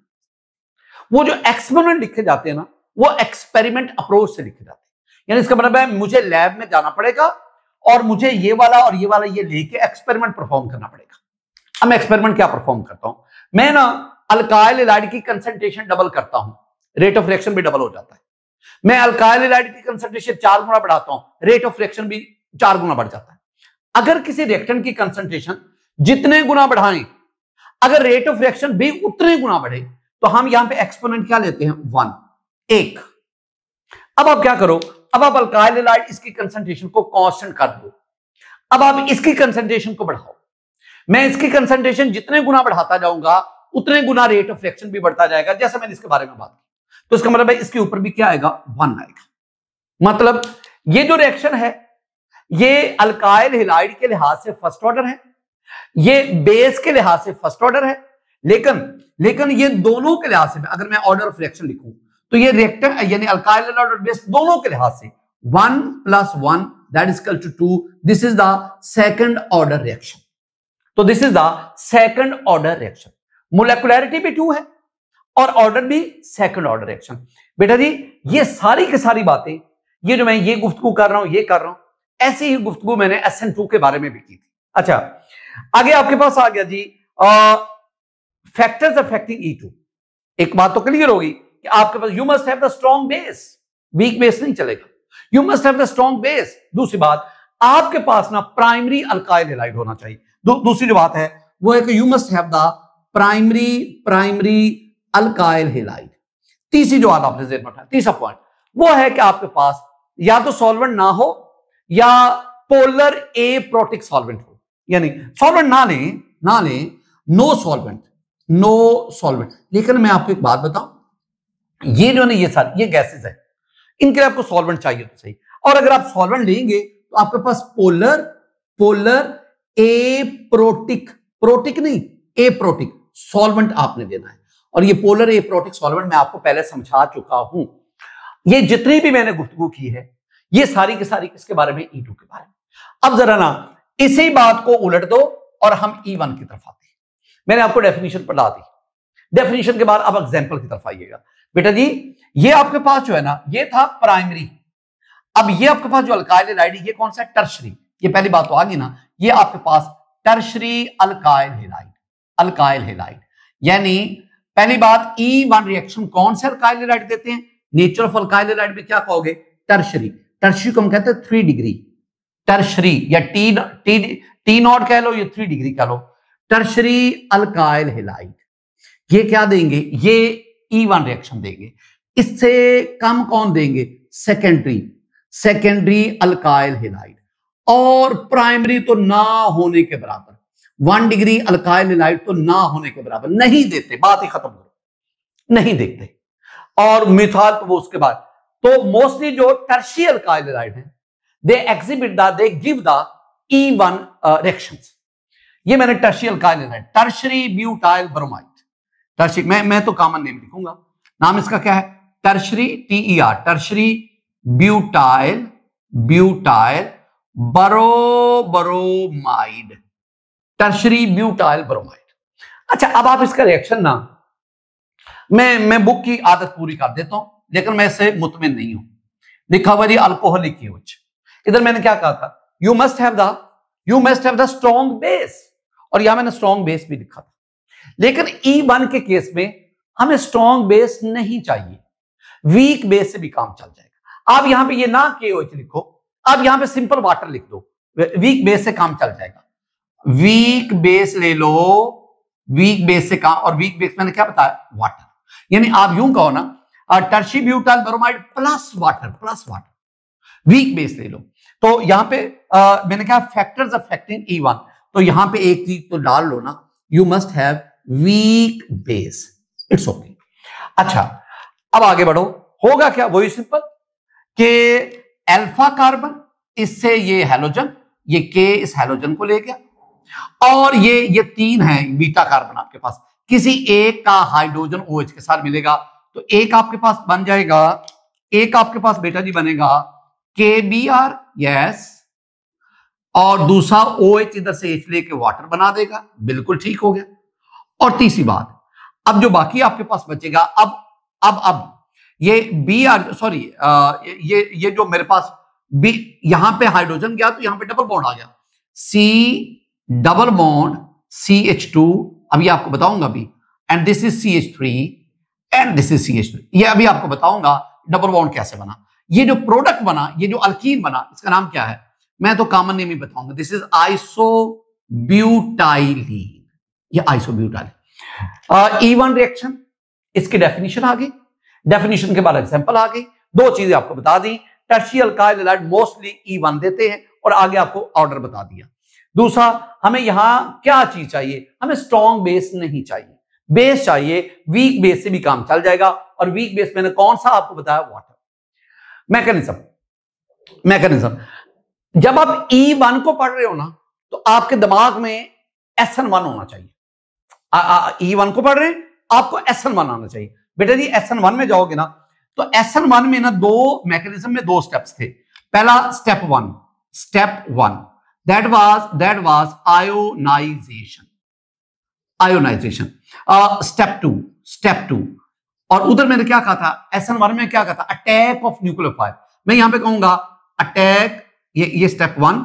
वो जो एक्सपोनेंट लिखे जाते हैं ना, वो एक्सपेरिमेंट अप्रोच से लिखे जाते हैं। यानी इसका मतलब है मुझे लैब में जाना पड़ेगा और मुझे ये वाला और ये वाला ये लेके एक्सपेरिमेंट परफॉर्म करना पड़ेगा। अब मैं एक्सपेरिमेंट क्या परफॉर्म करता हूं, मैं ना अल्काइल हैलाइड की कंसंट्रेशन डबल करता हूं, रेट ऑफ रिएक्शन भी डबल हो जाता है। मैं अल्काइल हैलाइड की कंसंट्रेशन 4 गुना बढ़ाता हूं, रेट ऑफ रिएक्शन भी 4 गुना बढ़ जाता है। अगर किसी रिएक्टेंट की कंसंट्रेशन जितने गुना बढ़ाएं, अगर रेट ऑफ रिएक्शन भी उतने गुना बढ़े, तो हम यहां पे एक्सपोनेंट क्या लेते हैं, 1। अब आप क्या करो, अब आप अल्काइल हैलाइड इसकी कंसंट्रेशन को कांस्टेंट कर दो। अब आप इसकी कंसंट्रेशन को बढ़ाओ, मैं इसकी कंसंट्रेशन जितने गुना बढ़ाता जाऊंगा, उतने गुना रेट ऑफ रिएक्शन भी बढ़ता जाएगा, जैसे मैंने इसके बारे में बात की। तो इसका मतलब है इसके ऊपर भी क्या आएगा, 1 आएगा। मतलब ये जो रिएक्शन है, ये अल्काइल हैलाइड के लिहाज से फर्स्ट ऑर्डर है, ये बेस के लिहाज से फर्स्ट ऑर्डर है, लेकिन ये दोनों के लिहाज से, अगर मैं ऑर्डर ऑफ रिएक्शन लिखूं, तो ये रिएक्टेंट यानी अल्काइल हैलाइड और बेस दोनों के लिहाज से 1 + 1 that is equal to 2, this is the second order reaction. तो this is the second order reaction. Molecularity भी 2 है और ऑर्डर भी सेकंड ऑर्डर रिएक्शन। बेटा जी ये सारी की सारी बातें, ये जो मैं ये गुफ्तगू कर रहा हूं, ये कर रहा हूं, ऐसी ही गुफ्तगू मैंने SN2 के बारे में भी की थी। अच्छा, आगे आपके पास आ गया जी फैक्टर्स अफेक्टिंग E2। एक बात तो क्लियर होगी कि आपके पास you must have the strong base, weak base नहीं चलेगा, you must have the strong base. दूसरी बात, आपके पास ना प्राइमरी अल्काइल हैलाइड होना चाहिए। दूसरी जो बात है वो है कि you must have the primary alkyl halide. तीसरी जो बात आपने ज़हन में रखना, तीसरा पॉइंट वो है कि आपके पास या तो सॉल्वेंट ना हो या पोलर एप्रोटिक सॉल्वेंट हो, यानी सॉल्वेंट ना लें, नो सॉल्वेंट। लेकिन मैं आपको एक बात बताऊं, ये जो है ये सारी ये गैसेस है, इनके लिए आपको सॉल्वेंट चाहिए तो सही। और अगर आप सॉल्वेंट लेंगे तो आपके पास पोलर प्रोटिक नहीं, एप्रोटिक सॉल्वेंट आपने देना है। और ये पोलर एप्रोटिक सॉल्वेंट मैं आपको पहले समझा चुका हूं। ये जितनी भी मैंने गुफ्तगू की है ये सारी की सारी किसके बारे में, E2 के बारे में। अब जरा ना इसी बात को उलट दो और हम E1 की तरफ आते हैं। मैंने आपको डेफिनेशन पढ़ा दी, डेफिनेशन के बाद अब एग्जांपल की तरफ आइएगा। बेटा जी ये आपके पास जो है ना ये था प्राइमरी, अब ये आपके पास जो अल्काइल हैलाइड है ये कौन सा है, टर्शरी। ये पहली बात तो आ गई ना, ये आपके पास टर्शरी अल्काइल हैलाइड। यानी पहली बात E1 रिएक्शन कौन से अल्काइल हैलाइड देते हैं, नेचर ऑफ अल्काइल हैलाइड में क्या कहोगे, टर्शरी को हम कहते हैं 3 डिग्री टर्शरी, या टी नॉट कह लो या 3 डिग्री कह लो, टर्शरी अल्काइल हैलाइड। ये क्या देंगे, ये E1 रिएक्शन देंगे। इससे कम कौन देंगे, सेकेंडरी अल्काइल हैलाइड। और प्राइमरी तो ना होने के बराबर, 1 डिग्री अल्काइल हैलाइड तो ना होने के बराबर, नहीं देते, बात ही खत्म हो, नहीं देते। और मिथाइल तो वो उसके बाद। तो मोस्टली जो टर्शियरी अल्काइल हैलाइड है they give the E1 reactions. ये मैंने tertiary alkyl halide, tertiary butyl bromide, tertiary मैं तो कॉमन नेम लिखूंगा, नाम इसका क्या है, tertiary TER, tertiary butyl bromide, tertiary butyl bromide. अच्छा, अब आप इसका रिएक्शन ना, मैं बुक की आदत पूरी कर देता हूं लेकिन मैं इससे मुतमिन नहीं हूं। लिखा हुआ जी अल्कोहलिक यूज, इधर मैंने क्या कहा था, you must have the strong base, और यहां मैंने स्ट्रॉन्ग बेस भी लिखा था। लेकिन E1 के केस में हमें स्ट्रॉन्ग बेस नहीं चाहिए, वीक बेस से भी काम चल जाएगा। आप यहां पे ये ना KOH लिखो, आप यहां पे सिंपल वाटर लिख दो, वीक बेस से काम चल जाएगा। वीक बेस ले लो, वीक बेस से काम, और वीक बेस मैंने क्या बताया, वाटर। यानी आप यूं कहो ना, tertiary butyl bromide plus water, weak base ले लो। तो यहां पे मैंने कहा फैक्टर्स अफेक्टिंग E1, तो यहां पे एक चीज तो डाल लो ना, you must have weak base, it's okay. अच्छा, अब आगे बढ़ो, होगा क्या, वही सिंपल कि अल्फा कार्बन, इससे ये हैलोजन, ये K इस हैलोजन को ले गया, और ये 3 है बीटा कार्बन आपके पास, किसी एक का हाइड्रोजन OH के साथ मिलेगा, तो एक आपके पास बन जाएगा, एक आपके पास बेटा जी बनेगा KBr, यस, और दूसरा OH इधर से H लेके वाटर बना देगा, बिल्कुल ठीक हो गया। और तीसरी बात, अब जो बाकी आपके पास बचेगा, अब ये Br, सॉरी, ये जो मेरे पास B, यहां पे हाइड्रोजन गया तो यहां पे डबल बॉन्ड आ गया, C डबल बॉन्ड CH2, अभी आपको बताऊंगा अभी, and this is CH3 and this is CH3, ये अभी आपको बताऊंगा डबल बॉन्ड कैसे बना। ये जो प्रोडक्ट बना, ये जो अल्कीन बना, इसका नाम क्या है, मैं तो कॉमन नेम ही बताऊंगा, दिस इज आइसोब्यूटाइलीन, ये आइसोब्यूटाइलीन। E1 रिएक्शन, इसकी डेफिनेशन आ गई, डेफिनेशन के बाद एग्जांपल आ गई, 2 चीजें आपको बता दी, tertiary alkyl halide mostly E1 देते हैं, और आगे आपको ऑर्डर बता दिया। दूसरा, हमें यहां क्या चीज चाहिए, हमें स्ट्रॉन्ग बेस नहीं चाहिए, बेस चाहिए, वीक बेस से भी काम चल जाएगा। और वीक बेस मैंने कौन सा आपको बताया, वाटर। मैकेनिज्म, जब आप E1 को पढ़ रहे हो ना, तो आपके दिमाग में SN1 होना चाहिए। E1 को पढ़ रहे हैं, आपको SN1 आना चाहिए। बेटा जी SN1 में जाओगे ना, तो SN1 में ना 2 मैकेनिज्म में 2 स्टेप्स थे। पहला step one, that was ionisation. Step two और उधर मैंने क्या कहा था, SN1 में क्या कहा था, अटैक ऑफ न्यूक्लियोफाइल। मैं यहां पे कहूंगा अटैक, ये स्टेप 1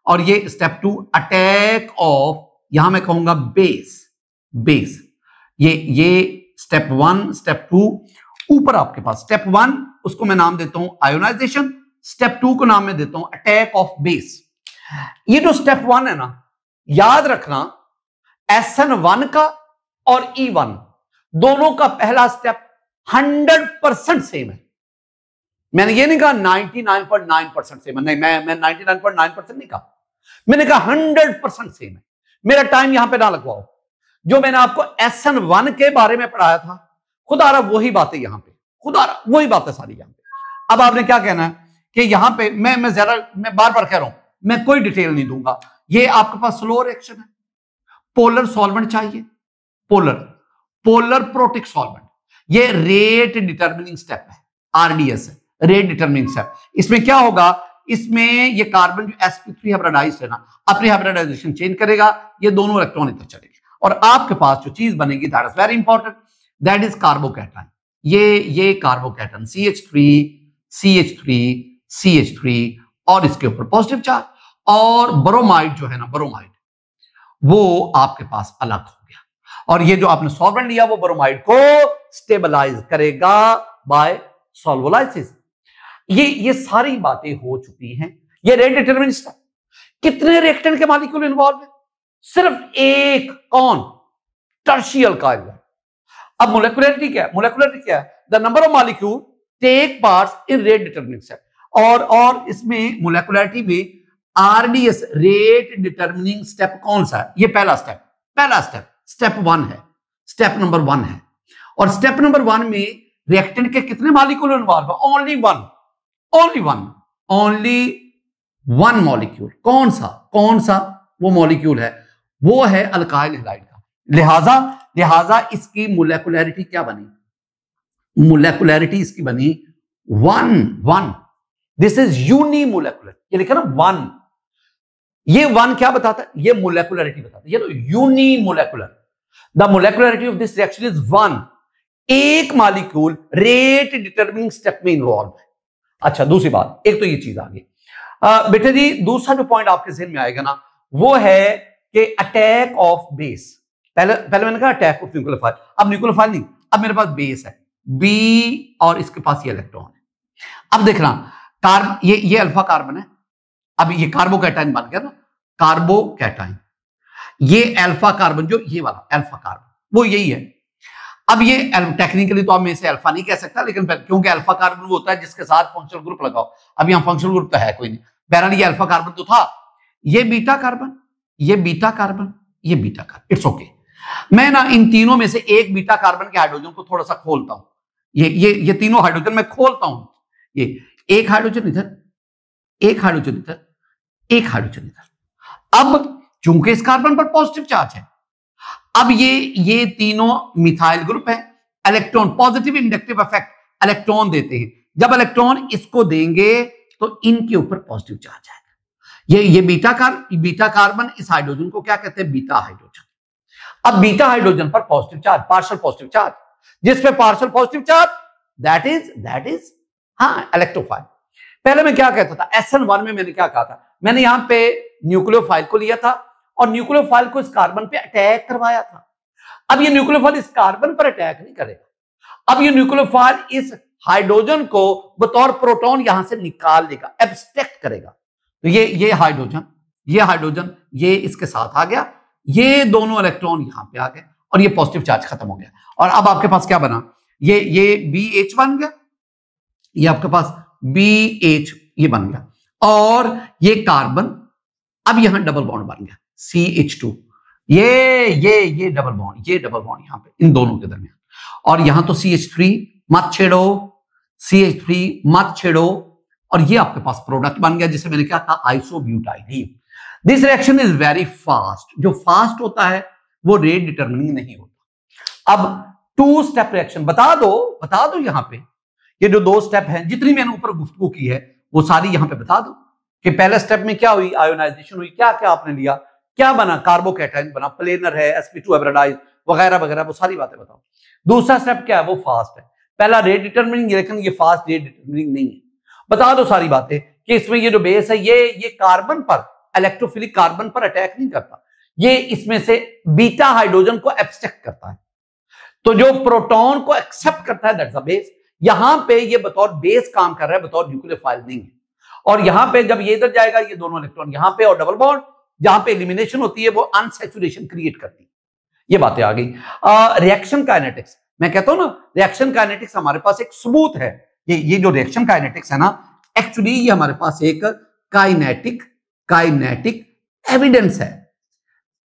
और ये स्टेप 2, अटैक ऑफ, यहां मैं कहूंगा बेस। ये स्टेप 1 स्टेप 2, ऊपर आपके पास स्टेप 1 उसको मैं नाम देता हूं आयोनाइजेशन, स्टेप 2 को नाम मैं देता हूं अटैक ऑफ बेस। ये जो स्टेप 1 है ना, याद रखना SN1 का और E1 दोनों का पहला स्टेप 100% सेम है। मैंने ये नहीं कहा 99.9% सेम है, नहीं, मैं 99.9% नहीं कहा, मैंने कहा 100% सेम है। मेरा टाइम यहां पे ना लगवाओ, जो मैंने आपको SN1 के बारे में पढ़ाया था, खुदा रहा वही बातें यहां पे, खुदा रहा वही बातें सारी यहां पे। अब आपने क्या कहना है कि यहां पे मैं बार बार कह रहा हूं, मैं कोई डिटेल नहीं दूंगा। ये आपके पास स्लो रिएक्शन है, पोलर सॉल्वेंट चाहिए, पोलर प्रोटिक सॉल्वेंट, ये रेट डिटर्मिनिंग स्टेप है, RDS है, रेट डिटर्मिनिंग स्टेप। इसमें क्या होगा, इसमें ये कार्बन जो sp3 हाइब्रिडाइज्ड है ना, अपनी हाइब्रिडाइजेशन चेंज करेगा, ये दोनों इलेक्ट्रॉन इधर चलेंगे और आपके पास जो चीज बनेगी that is very important, that is carbocation. ये कार्बोकैटायन CH3 और इसके ऊपर पॉजिटिव चार्ज, और ब्रोमाइड जो है ना, ब्रोमाइड वो आपके पास अलग हो गया, और ये जो आपने सॉल्वेंट लिया वो ब्रोमाइड को स्टेबलाइज करेगा बाय सॉल्वोलाइसिस। ये सारी बातें हो चुकी हैं। ये रेट डिटरमिनिंग स्टेप, कितने रिएक्टेंट के मॉलिक्यूल इन्वॉल्व है, सिर्फ एक, कौन, टर्शियल अल्काइल। अब मोलेकुलरिटी क्या है, the number of molecule take parts in rate determining step, और इसमें मोलेकुलरिटी में RDS रेट डिटरमिनिंग स्टेप कौन सा है, ये पहला स्टेप स्टेप 1 है, स्टेप नंबर 1 है। और स्टेप नंबर 1 में रिएक्टेंट के कितने मॉलिक्यूल इन्वॉल्व है, ओनली वन मॉलिक्यूल। कौन सा वो मॉलिक्यूल है, वो है अल्काइल हैलाइड का। लिहाजा इसकी मोलेकुलरिटी क्या बनी, मोलेकुलरिटी इसकी बनी 1। दिस इज यूनिमोलेकुलर, ये लिखा ना 1, ये 1 क्या बताता है, ये मोलेकुलरिटी बताता है, ये तो unimolecular. The molecularity of this reaction is 1, एक मॉलिक्यूल रेट डिटरमिनिंग स्टेप में इन्वॉल्व है। अच्छा, दूसरी बात, एक तो ये चीज आ गई बेटे जी। दूसरा जो पॉइंट आपके ज़हन में आएगा ना, वो है कि अटैक ऑफ बेस। पहले मैंने कहा अटैक ऑफ न्यूक्लियोफाइल, अब न्यूक्लियोफाइल नहीं, अब मेरे पास बेस है बी और इसके पास ये इलेक्ट्रॉन है। अब देखना ये अल्फा कार्बन है, अब ये कार्बोकैटायन बन गया ना, कार्बोकैटायन, ये अल्फा कार्बन, जो ये वाला अल्फा कार्बन वो यही है। अब ये टेक्निकली तो आप में से अल्फा नहीं कह सकता, लेकिन क्योंकि अल्फा कार्बन वो होता है जिसके साथ फंक्शनल ग्रुप लगाओ, अब यहां फंक्शनल ग्रुप तो है कोई नहीं, बहरहाल ये अल्फा कार्बन तो था, ये बीटा कार्बन, इट्स ओके। मैं ना इन तीनों में से एक बीटा कार्बन के हाइड्रोजन को थोड़ा सा खोलता हूं, ये तीनों हाइड्रोजन मैं खोलता हूं, ये एक हाइड्रोजन इधर, एक हाइड्रोजन इधर, एक हाइड्रोजन इधर। अब चूंकि इस कार्बन पर पॉजिटिव चार्ज है, अब ये तीनों मिथाइल ग्रुप है, electron positive inductive effect electron देते हैं, जब इलेक्ट्रॉन इसको देंगे तो इनके ऊपर पॉजिटिव चार्ज आएगा। ये बीटा कार्बन इस हाइड्रोजन को क्या कहते हैं, बीटा हाइड्रोजन। अब बीटा हाइड्रोजन पर positive charge, partial positive charge, जिस पे partial positive charge that is electrophile. पहले मैं क्या कहता था, SN1 में मैंने क्या कहा था, मैंने यहां पे न्यूक्लियोफाइल को लिया था और न्यूक्लियोफाइल को इस कार्बन पे अटैक करवाया था। अब ये न्यूक्लियोफाइल इस कार्बन पर अटैक नहीं करेगा, अब ये न्यूक्लियोफाइल इस हाइड्रोजन को बतौर प्रोटॉन यहां से निकाल देगा, एब्स्ट्रैक्ट करेगा। तो ये हाइड्रोजन ये इसके साथ आ गया, ये दोनों इलेक्ट्रॉन यहां पे आ गए और ये पॉजिटिव चार्ज खत्म हो गया। और अब आपके पास क्या बना, ये BH बन गया, ये आपके पास BH ये बन गया, और ये कार्बन अब यहां डबल बॉन्ड बन गया CH2, ये डबल बॉन्ड यहां पे इन दोनों के दरमियान, और यहां तो CH3 मत छेड़ो, और ये आपके पास प्रोडक्ट बन गया जिसे मैंने क्या कहा, isobutyl. This reaction is very fast, जो फास्ट होता है वो रेट डिटरमिनिंग नहीं होता। अब 2 स्टेप रिएक्शन बता दो यहां पे, ये जो 2 स्टेप हैं, जितनी मैंने ऊपर गुफ्तगू की है वो सारी यहां पे बता दो कि पहले स्टेप में क्या हुई, आयोनाइजेशन हुई, क्या क्या आपने लिया, क्या बना, कार्बोकैटायन बना, प्लेनर है, sp2 हाइब्रिडाइज वगैरह वगैरह, वो सारी बातें बताओ। दूसरा स्टेप क्या है, वो फास्ट है। पहला रेट डिटरमिनिंग, लेकिन ये फास्ट रेट डिटरमिनिंग नहीं है। बता दो सारी बातें कि इसमें ये जो बेस है ये कार्बन पर, इलेक्ट्रोफिलिक कार्बन पर अटैक नहीं करता, ये इसमें से बीटा हाइड्रोजन को एब्स्ट्रैक्ट करता है। तो जो प्रोटॉन को एक्सेप्ट करता है दैट्स द बेस। यहां पे ये बतौर बेस काम कर रहा है, बतौर न्यूक्लियोफाइल नहीं है। और यहां पे जब ये इधर जाएगा, ये दोनों इलेक्ट्रॉन यहां पे, और डबल बॉन्ड जहां पे एलिमिनेशन होती है वो अनसैचुरेशन क्रिएट करती है। ये बातें आ गई। रिएक्शन काइनेटिक्स, मैं कहता हूं ना, रिएक्शन काइनेटिक्स हमारे पास एक सबूत है। ये जो रिएक्शन काइनेटिक्स है ना, एक्चुअली ये हमारे पास एक काइनेटिक एविडेंस है।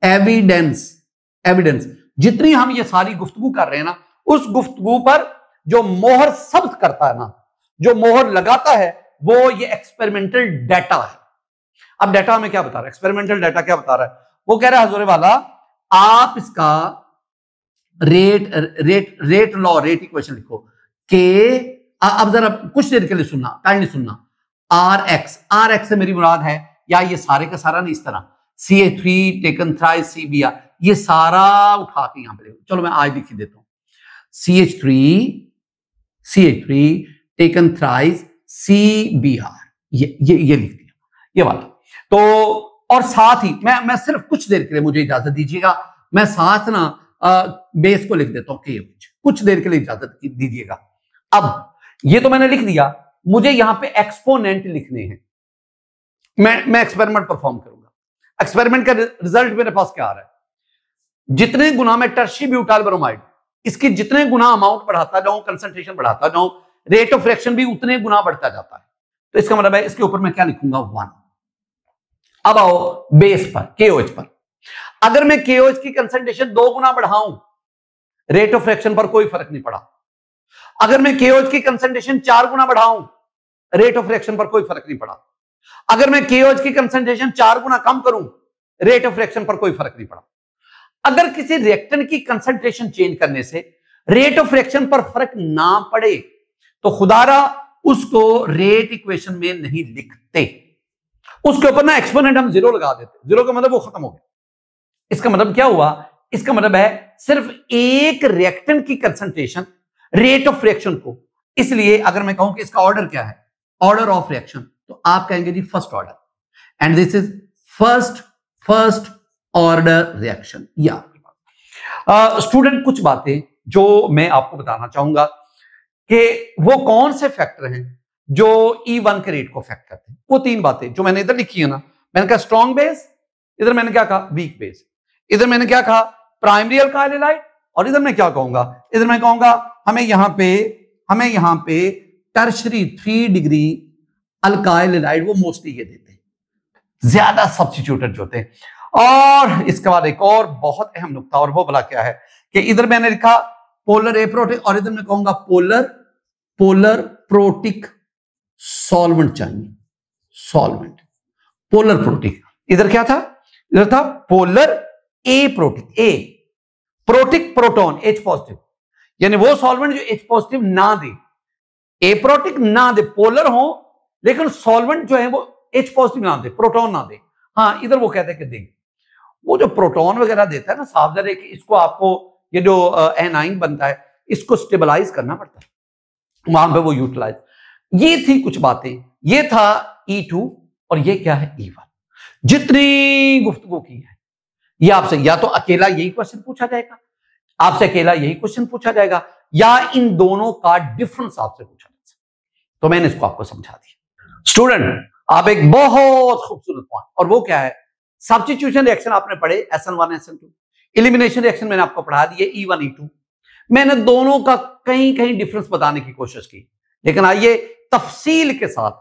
एविडेंस जितनी हम ये सारी गुफ्तगू कर रहे हैं ना, उस गुफ्तगू पर जो मोहर सब्त करता है ना, जो मोहर लगाता है, वो ये एक्सपेरिमेंटल डाटा है। अब डाटा में क्या बता रहा है, एक्सपेरिमेंटल डाटा क्या बता रहा है, वो कह रहा है हजूर वाला, आप इसका रेट लॉ, रेट इक्वेशन लिखो के, अब जरा कुछ देर के लिए सुनना, काइंडली सुनना। आर एक्स से मेरी मुराद है, या ये सारे का सारा नहीं, इस तरह CH3 टेकन थ्राइस CBr, ये सारा उठा के यहां पे, चलो मैं आज लिख देता हूं, CH3 टेकन थ्राइस CBr, ये लिख दिया, ये वाला। तो और साथ ही मैं सिर्फ कुछ देर के लिए, मुझे इजाजत दीजिएगा, मैं साथ ना बेस को लिख देता हूं कि कुछ देर के लिए इजाजत दीजिएगा। अब ये तो मैंने लिख दिया, मुझे यहां पे एक्सपोनेंट लिखने हैं। मैं एक्सपेरिमेंट परफॉर्म करूंगा। एक्सपेरिमेंट का रिजल्ट मेरे पास क्या आ रहा है, जितने गुना मैं टर्शी ब्यूटाइल ब्रोमाइड, इसकी जितने गुना अमाउंट बढ़ाता जाऊं, कंसंट्रेशन बढ़ाता जाऊं, रेट ऑफ रिएक्शन भी उतने गुना बढ़ता जाता है। तो इसका मतलब है इसके ऊपर मैं क्या लिखूंगा, 1। अब आओ बेस पर, KOH पर। अगर मैं KOH की कंसंट्रेशन 2 गुना बढ़ाऊं, रेट ऑफ रिएक्शन पर कोई फर्क नहीं पड़ा। अगर मैं KOH की कंसंट्रेशन 4 गुना बढ़ाऊं, रेट ऑफ रिएक्शन पर कोई फर्क नहीं पड़ा। अगर मैं KOH की कंसंट्रेशन 4 गुना कम करूं, रेट ऑफ रिएक्शन पर कोई फर्क नहीं पड़ा। अगर किसी रिएक्टेंट की कंसंट्रेशन चेंज करने से रेट ऑफ रिएक्शन पर फर्क ना पड़े, तो खुदारा उसको रेट इक्वेशन में नहीं लिखते, उसके ऊपर ना एक्सपोनेंट हम 0 लगा देते। 0 का मतलब वो खत्म हो गया। इसका मतलब क्या हुआ, इसका मतलब है सिर्फ एक रिएक्टेंट की कंसंट्रेशन रेट ऑफ रिएक्शन को, इसलिए अगर मैं कहूं कि इसका ऑर्डर क्या है, ऑर्डर ऑफ रिएक्शन, तो आप कहेंगे जी first order, and this is first order reaction. या स्टूडेंट, कुछ बातें जो मैं आपको बताना चाहूंगा कि वो कौन से फैक्टर हैं जो E1 के रेट को अफेक्ट करते हैं। वो 3 बातें जो मैंने इधर लिखी है ना, मैंने कहा स्ट्रॉन्ग बेस, इधर मैंने क्या कहा वीक बेस, इधर मैंने क्या कहा प्राइमरी अल्काइल हैलाइड, और इधर मैं क्या कहूंगा, इधर मैं कहूंगा हमें यहां पे टर्शरी 3 डिग्री अल्काइल हैलाइड, वो मोस्टली ये देते हैं, ज्यादा सब्स्टिट्यूटेड जो होते हैं। और इसके बाद एक और बहुत अहम नुकता, और वो भला क्या है कि इधर मैंने लिखा पोलर एप्रोटिक, और इधर मैं कहूंगा पोलर प्रोटिक सॉल्वेंट चाहिए, सॉल्वेंट पोलर प्रोटिक। इधर क्या था, इधर था पोलर एप्रोटिक, ए प्रोटिक प्रोटॉन H पॉजिटिव, यानी वो सॉल्वेंट जो H पॉजिटिव ना दे, एप्रोटिक ना दे, पोलर हो लेकिन सॉल्वेंट जो है वो H पॉजिटिव ना दे, प्रोटॉन ना दे। हाँ, इधर वो कहते हैं कि देंगे, वो जो प्रोटॉन वगैरह देता है ना, साफ ज़ाहिर है कि इसको आपको ये जो एनाइन बनता है, इसको स्टेबलाइज करना पड़ता है, वहां पे वो यूटिलाइज। ये थी कुछ बातें, ये था E2 और ये क्या है E1। जितनी गुफ्तगू की है ये आपसे या तो अकेला यही क्वेश्चन पूछा जाएगा, आपसे अकेला यही क्वेश्चन पूछा जाएगा, या इन दोनों का डिफरेंस आपसे पूछा जाएगा। तो मैंने इसको आपको समझा दिया। स्टूडेंट, आप एक बहुत खूबसूरत पॉइंट, और वो क्या है, सब्स्टिट्यूशन रिएक्शन आपने पढ़े SN1 SN2, एलिमिनेशन रिएक्शन मैंने आपको पढ़ा दिए E1 E2। मैंने दोनों का कहीं डिफरेंस बताने की कोशिश की, लेकिन आइए तफसील के साथ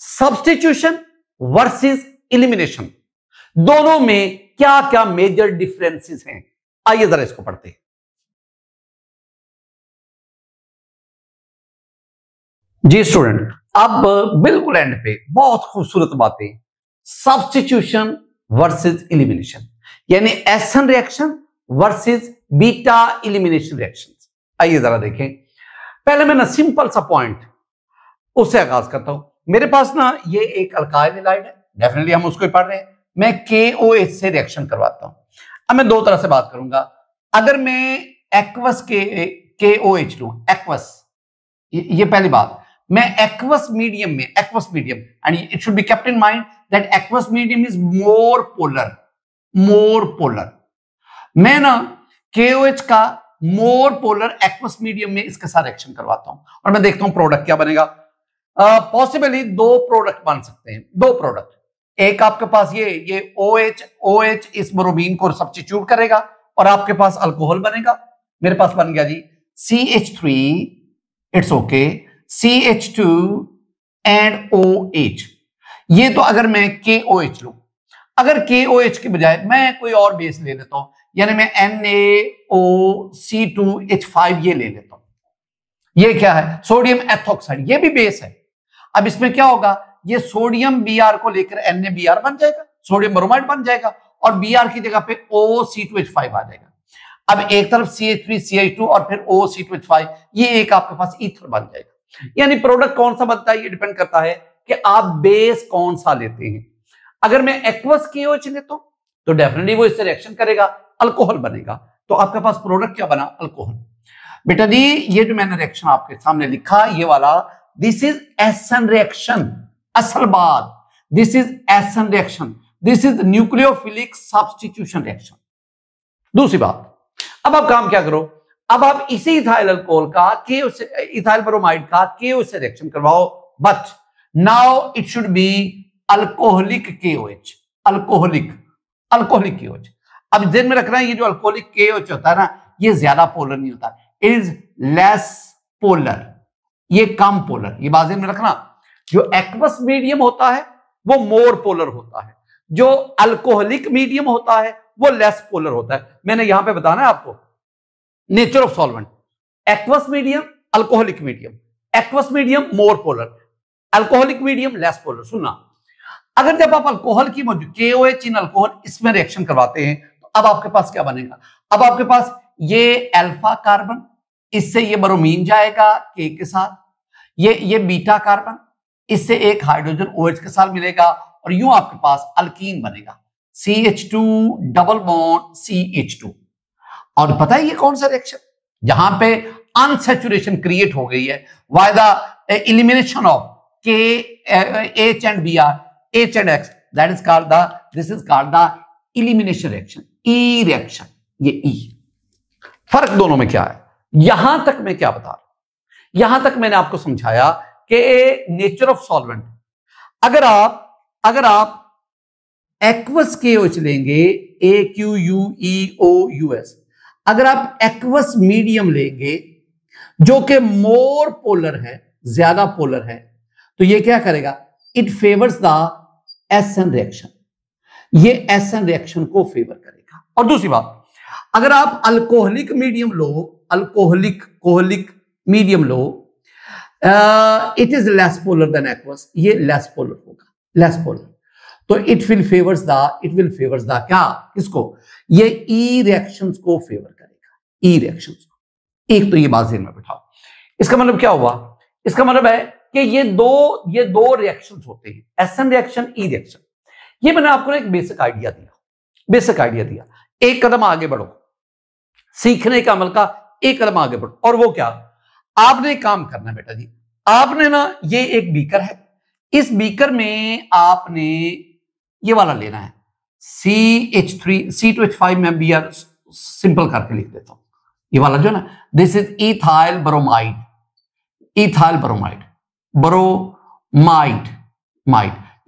सब्स्टिट्यूशन वर्सेस एलिमिनेशन दोनों में क्या क्या मेजर डिफरेंसेस हैं, आइए जरा इसको पढ़ते हैं। जी स्टूडेंट, अब बिल्कुल एंड पे बहुत खूबसूरत बातें, सब्स्टिट्यूशन वर्सेस एलिमिनेशन, यानी SN reaction versus beta elimination reaction. आइए जरा देखें। पहले मैं ना सिंपल सा पॉइंट उससे आगाज करता हूं। मेरे पास ना ये एक अल्काइल हैलाइड है, डेफिनेटली हम उसको ही पढ़ रहे हैं। मैं KOH से रिएक्शन करवाता हूं। अब मैं दो तरह से बात करूंगा। अगर मैं एक्वस KOH लूं, एक्वस, ये पहली बात, मैं एक्वस मीडियम में, aqueous medium, and it should be kept in mind that aqueous medium is more polar, more polar. मैं ना KOH का मोर पोलर एक्वस मीडियम में इसके साथ रिएक्शन करवाता हूं और मैं देखता हूं प्रोडक्ट क्या बनेगा। पॉसिबली दो प्रोडक्ट बन सकते हैं, दो प्रोडक्ट। एक आपके पास ये OH इस ब्रोमीन को सब्स्टिट्यूट करेगा और आपके पास अल्कोहल बनेगा। मेरे पास बन गया जी CH3, it's okay, CH2 and OH। ये तो अगर मैं KOH लूं। अगर KOH के बजाय मैं कोई और बेस ले लेता हूं, यानी मैं NaOC2H5 ये ले लेता हूं। ये क्या है? सोडियम एथोक्साइड, ये भी बेस है। अब इसमें क्या होगा? ये सोडियम Br को लेकर NaBr बन जाएगा, सोडियम ब्रोमाइड बन जाएगा और Br की जगह पे OC2H5 आ जाएगा। अब एक तरफ CH3CH2 और फिर OC2H5, ये एक आपके पास ईथर बन जाएगा। यानी प्रोडक्ट कौन सा बनता है ये डिपेंड करता है कि आप बेस कौन सा लेते हैं। अगर मैं एक्वस KOH लेता हूं तो डेफिनेटली वो इससे रिएक्शन करेगा, अल्कोहल बनेगा। तो आपके पास प्रोडक्ट क्या बना? अल्कोहल। बेटा जी ये जो मैंने रिएक्शन आपके सामने लिखा, ये वाला, दिस इज एसन रिएक्शन। असल बात, this is essence reaction, this is nucleophilic substitution reaction. दूसरी बात, अब आप काम क्या करो, अब आप इसी इथाइल अल्कोहल का इथाइल ब्रोमाइड का KOH से रिएक्शन करवाओ, but now it should be alcoholic KOH, alcoholic KOH। अब ध्यान में रखना है, ये जो अल्कोहलिक KOH होता है ना, ये ज्यादा पोलर नहीं होता, इट इज लेस पोलर, ये कम पोलर। ये बात ध्यान में रखना, जो एक्वस मीडियम होता है वो मोर पोलर होता है, जो अल्कोहलिक मीडियम होता है वो लेस पोलर होता है। मैंने यहां पे बताना है आपको nature of solvent, aqueous medium, alcoholic medium, aqueous medium more polar, alcoholic medium less polar. सुनना, अगर जब आप अल्कोहल की मौजूद KOH इन अल्कोहल इसमें रिएक्शन करवाते हैं तो अब आपके पास क्या बनेगा? अब आपके पास ये अल्फा कार्बन, इससे ये ब्रोमीन जाएगा K के साथ, ये बीटा कार्बन, इससे एक हाइड्रोजन OH के साथ मिलेगा और यूं आपके पास अल्कीन बनेगा, CH2 डबल बॉन्ड CH2। और पता है ये कौन सा रिएक्शन? जहां पे अनसैचुरेशन क्रिएट हो गई है by the elimination of H and Br, H and X, that is called this is called the elimination reaction, E reaction। ये E। फर्क दोनों में क्या है? यहां तक मैं क्या बता रहा हूं, यहां तक मैंने आपको समझाया कि नेचर ऑफ सॉल्वेंट, अगर आप एक्वस KOH लेंगे, AQUEOUS, अगर आप एक्वस मीडियम लेंगे जो कि मोर पोलर है, ज्यादा पोलर है, तो ये क्या करेगा? It favours the essence reaction, ये एसन रिएक्शन को फेवर करेगा। और दूसरी बात, अगर आप अल्कोहलिक मीडियम लो, कोहलिक मीडियम लो, it is less polar than aqueous, ये लेस पोलर होगा, लेस पोलर। तो इट विल फेवर्स द क्या? किसको? ये ई रिएक्शंस को फेवर करेगा, ई रिएक्शंस को। एक तो ये बात ध्यान में बिठाओ। इसका मतलब क्या हुआ? इसका मतलब है कि ये दो रिएक्शंस होते हैं, एसन रिएक्शन, ई रिएक्शन। ये मैंने आपको एक बेसिक आइडिया दिया, एक कदम आगे बढ़ो, सीखने का अमल का एक कदम आगे बढ़ो। और वो क्या? आपने काम करना है बेटा जी, आपने ना, ये एक बीकर है, इस बीकर में आपने ये वाला लेना है C2H5 में Br सिंपल करके लिख देता हूं, ये वाला जो ना, दिस इज इथाइल ब्रोमाइड,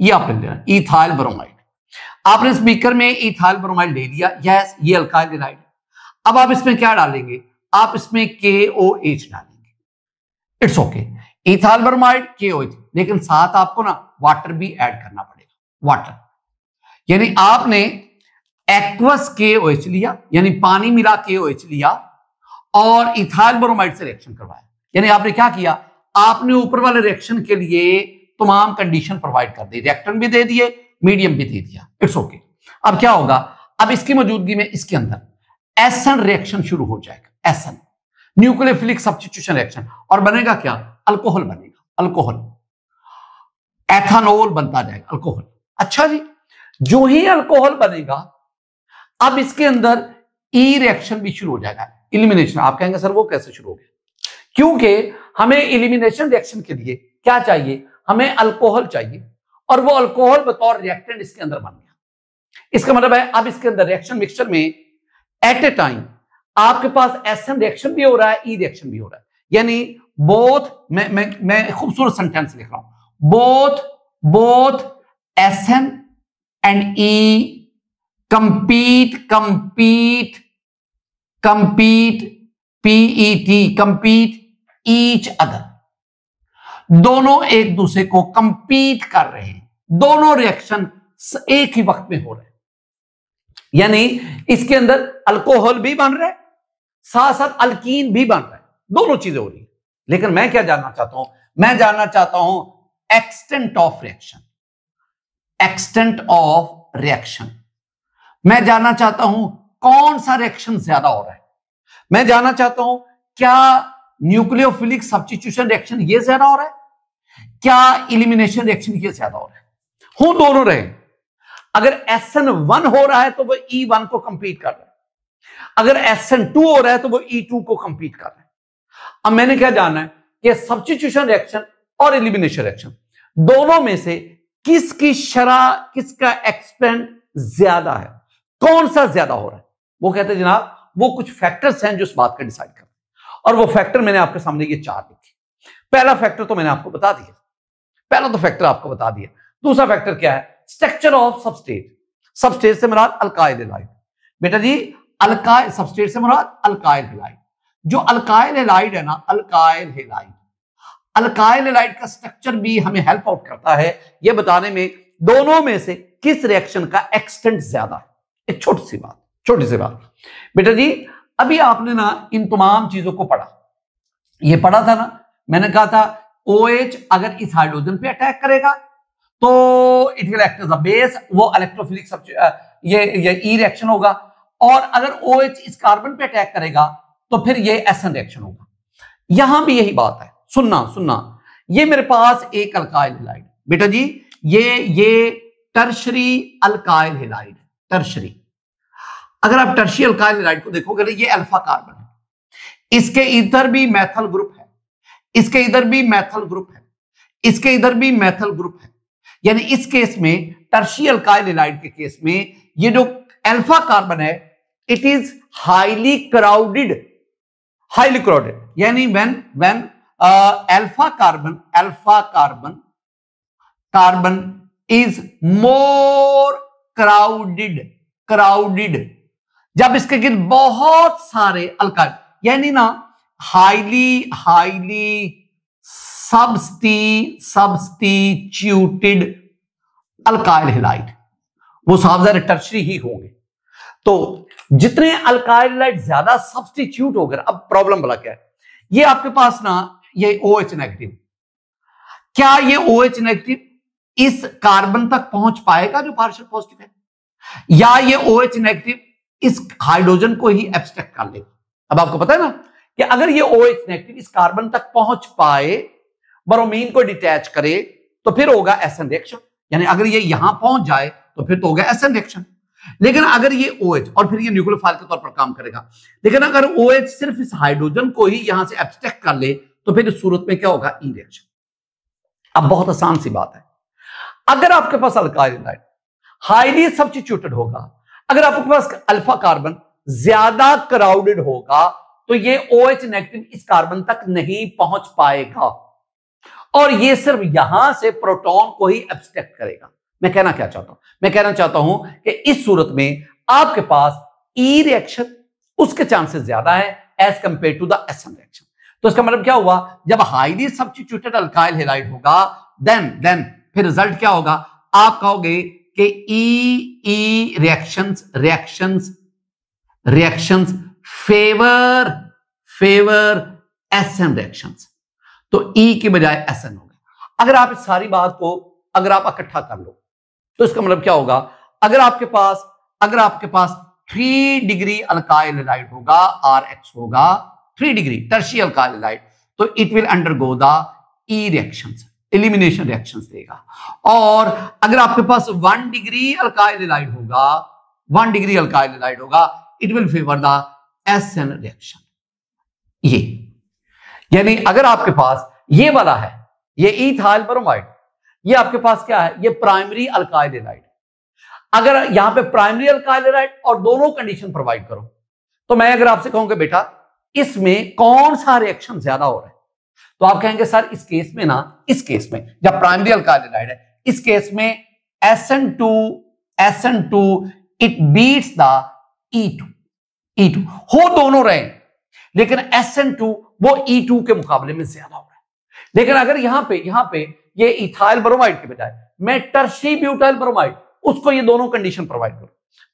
ये आपने लेना, इथाइल ब्रोमाइड। आपने इस बीकर में इथाइल ब्रोमाइड ले लिया, यस, ये अल्काइल हैलाइड। अब आप इसमें क्या डालेंगे? आप इसमें KOH डालेंगे, it's okay, ethyl bromide KOH, लेकिन साथ आपको ना वाटर भी ऐड करना पड़ेगा, वाटर। यानी आपने एक्वस KOH लिया, यानी पानी मिला KOH लिया और इथाइल ब्रोमाइड से रिएक्शन करवाया। यानी आपने क्या किया? आपने ऊपर वाले रिएक्शन के लिए तमाम कंडीशन प्रोवाइड कर दी, रिएक्टेंट भी दे दिए, मीडियम भी दे दिया, इट्स ओके। अब क्या होगा? अब इसकी मौजूदगी में इसके अंदर एसन रिएक्शन शुरू हो जाएगा, एसन, न्यूक्लियोफिलिक सब्स्टिट्यूशन रिएक्शन, और बनेगा क्या? अल्कोहल बनेगा, अल्कोहल, एथानॉल बनता जाएगा, अल्कोहल। अच्छा जी, जो ही अल्कोहल बनेगा अब इसके अंदर ई रिएक्शन भी शुरू हो जाएगा, इलिमिनेशन। आप कहेंगे सर वो कैसे शुरू हो गया? क्योंकि हमें इलिमिनेशन रिएक्शन के लिए क्या चाहिए? हमें अल्कोहल चाहिए, और वो अल्कोहल बतौर रिएक्टेंट इसके अंदर बन गया। इसका मतलब है अब इसके अंदर रिएक्शन मिक्सचर में एट ए टाइम आपके पास एसएन रिएक्शन भी हो रहा है, ई रिएक्शन भी हो रहा है। यानी बोथ, मैं खूबसूरत सेंटेंस लिख रहा हूं, both SN and E compete each other। दोनों एक दूसरे को कंपीट कर रहे हैं, दोनों रिएक्शन एक ही वक्त में हो रहे हैं। यानी इसके अंदर अल्कोहल भी बन रहा है, साथ साथ अल्कीन भी बन रहा है, दोनों चीजें हो रही है। लेकिन मैं क्या जानना चाहता हूं? मैं जानना चाहता हूं extent of reaction, extent of reaction. मैं जानना चाहता हूं कौन सा रिएक्शन ज्यादा हो रहा है। मैं जानना चाहता हूं क्या न्यूक्लियोफिलिक सब्स्टिट्यूशन रिएक्शन ये ज्यादा हो रहा है, क्या इलिमिनेशन रिएक्शन ये ज्यादा हो रहा है। हो दोनों रहे। अगर SN1 हो रहा है तो वो E1 को कंपीट कर रहा है, अगर SN2 हो रहा है तो वो E2 को कंपीट कर रहा है। अब मैंने क्या जानना है कि सब्स्टिट्यूशन रिएक्शन और इलिमिनेशन रिएक्शन दोनों में से किसकी शरह, किसका एक्सपेंड ज्यादा है, कौन सा ज्यादा हो रहा है। वो कहते हैं जनाब वो कुछ फैक्टर्स हैं जो इस बात का डिसाइड करते हैं, और वो फैक्टर मैंने आपके सामने ये 4 लिखे। पहला फैक्टर तो मैंने आपको बता दिया, पहला तो फैक्टर आपको बता दिया। दूसरा फैक्टर क्या है? Structure of substrate. सबस्ट्रेट से मुराद अल्काइल हैलाइड। बेटा जी अल्काइल, सबस्ट्रेट से मुराद अल्काइल हैलाइड। जो अल्काइल हैलाइड है ना, अल्काइल हैलाइड का स्ट्रक्चर भी हमें हेल्प आउट करता है यह बताने में दोनों में से किस रिएक्शन का एक्सटेंट ज्यादा है। एक छोटी सी बात बेटा जी, अभी आपने ना इन तमाम चीजों को पढ़ा, ये पढ़ा था ना, मैंने कहा था OH अगर इस हाइड्रोजन पे अटैक करेगा तो it will act as a base, वो इलेक्ट्रोफिलिक ये ई रिएक्शन होगा, और अगर OH इस कार्बन पे अटैक करेगा तो फिर ये SN रिएक्शन होगा। यहां भी यही बात है। सुनना, ये मेरे पास एक अल्काइल हैलाइड, बेटा जी ये टर्शरी अल्काइल हैलाइड, टर्शरी। अगर आप टर्शरी अल्काइल हैलाइड को देखोगे तो ये अल्फा कार्बन है, इसके इधर भी मैथल ग्रुप है, इसके इधर भी मैथल ग्रुप है, इसके इधर भी मैथल ग्रुप है। यानी इस केस में टर्शरी अल्काइल हैलाइड के केस में ये जो अल्फा कार्बन है इट इज हाईली क्राउडेड, यानी when alpha carbon is more crowded, जब इसके गिर्द बहुत सारे अल्काइल, यानी ना हाईली सब्स्टिट्यूटेड अल्काइल हैलाइड, वो साफ ज़ाहिर टर्शरी ही होंगे। तो जितने अल्काइल हैलाइड ज्यादा सब्स्टिट्यूट हो गए, अब प्रॉब्लम भला क्या है? ये आपके पास ना ये OH नेगेटिव, क्या ये OH नेगेटिव इस कार्बन तक पहुंच पाएगा जो पार्शियल पॉजिटिव है, या ये OH नेगेटिव इस हाइड्रोजन को ही एब्स्ट्रैक्ट कर लेगा? अब आपको पता है ना कि अगर ये OH नेगेटिव इस कार्बन तक पहुंच पाए, ब्रोमीन को डिटैच करे, तो फिर होगा SN रिएक्शन। यानी अगर ये यहां पहुंच जाए तो फिर तो होगा SN रिएक्शन। लेकिन अगर ये OH, और फिर ये न्यूक्लियोफाइल के तौर पर काम करेगा, लेकिन अगर OH सिर्फ इस हाइड्रोजन को ही यहां से एब्स्ट्रैक्ट कर ले तो फिर इस सूरत में क्या होगा? ई रिएक्शन। अब बहुत आसान सी बात है, अगर आपके पास अल्काइल हैलाइड हाईली सब्स्टिट्यूटेड होगा, अगर आपके पास अल्फा कार्बन ज्यादा क्राउडेड होगा, तो ये OH नेगेटिव इस कार्बन तक नहीं पहुंच पाएगा, और ये सिर्फ यहां से प्रोटॉन को ही एब्स्ट्रैक्ट करेगा। मैं कहना क्या चाहता हूं? मैं कहना चाहता हूं कि इस सूरत में आपके पास ई रिएक्शन उसके चांसेस ज्यादा है as compared to the SN reaction. तो इसका मतलब क्या हुआ? जब हाईली सब्स्टिट्यूटेड अल्काइल हैलाइड होगा देन फिर रिजल्ट क्या होगा? आप कहोगे कि E reactions favour SN reactions, तो ई की बजाय SN हो गया। अगर आप इस सारी बात को अगर आप इकट्ठा कर लो तो इसका मतलब क्या होगा? अगर आपके पास 3 डिग्री अल्काइल हैलाइड होगा, RH होगा 3 डिग्री टर्शियरी अल्काइल हैलाइड, तो it will undergo the E reactions. Elimination reactions देगा। और अगर आपके पास 1 डिग्री अल्काइल हैलाइड होगा, 1 डिग्री अल्काइल हैलाइड होगा, it will favour the SN reaction. ये यानी अगर आपके पास ये वाला है, ये इथाइल ब्रोमाइड, ये आपके पास क्या है, ये प्राइमरी अल्काइल हैलाइड। अगर यहां पे प्राइमरी अल्काइल हैलाइड और दोनों कंडीशन प्रोवाइड करो, तो मैं अगर आपसे कहूंगा बेटा इसमें कौन सा रिएक्शन ज्यादा हो रहा है, तो आप कहेंगे सर इस केस में ना, इस केस में जब प्राइमरी अल्काइल हैलाइड है, इस केस में SN2 it beats the E2 हो दोनों रहे, लेकिन SN2 वो E2 के मुकाबले में ज्यादा हो रहा है। लेकिन अगर यहां पे ये इथाइल ब्रोमाइड के बजाय मैं टर्शी ब्यूटाइल ब्रोमाइड, उसको ये दोनों कंडीशन प्रोवाइड करूं,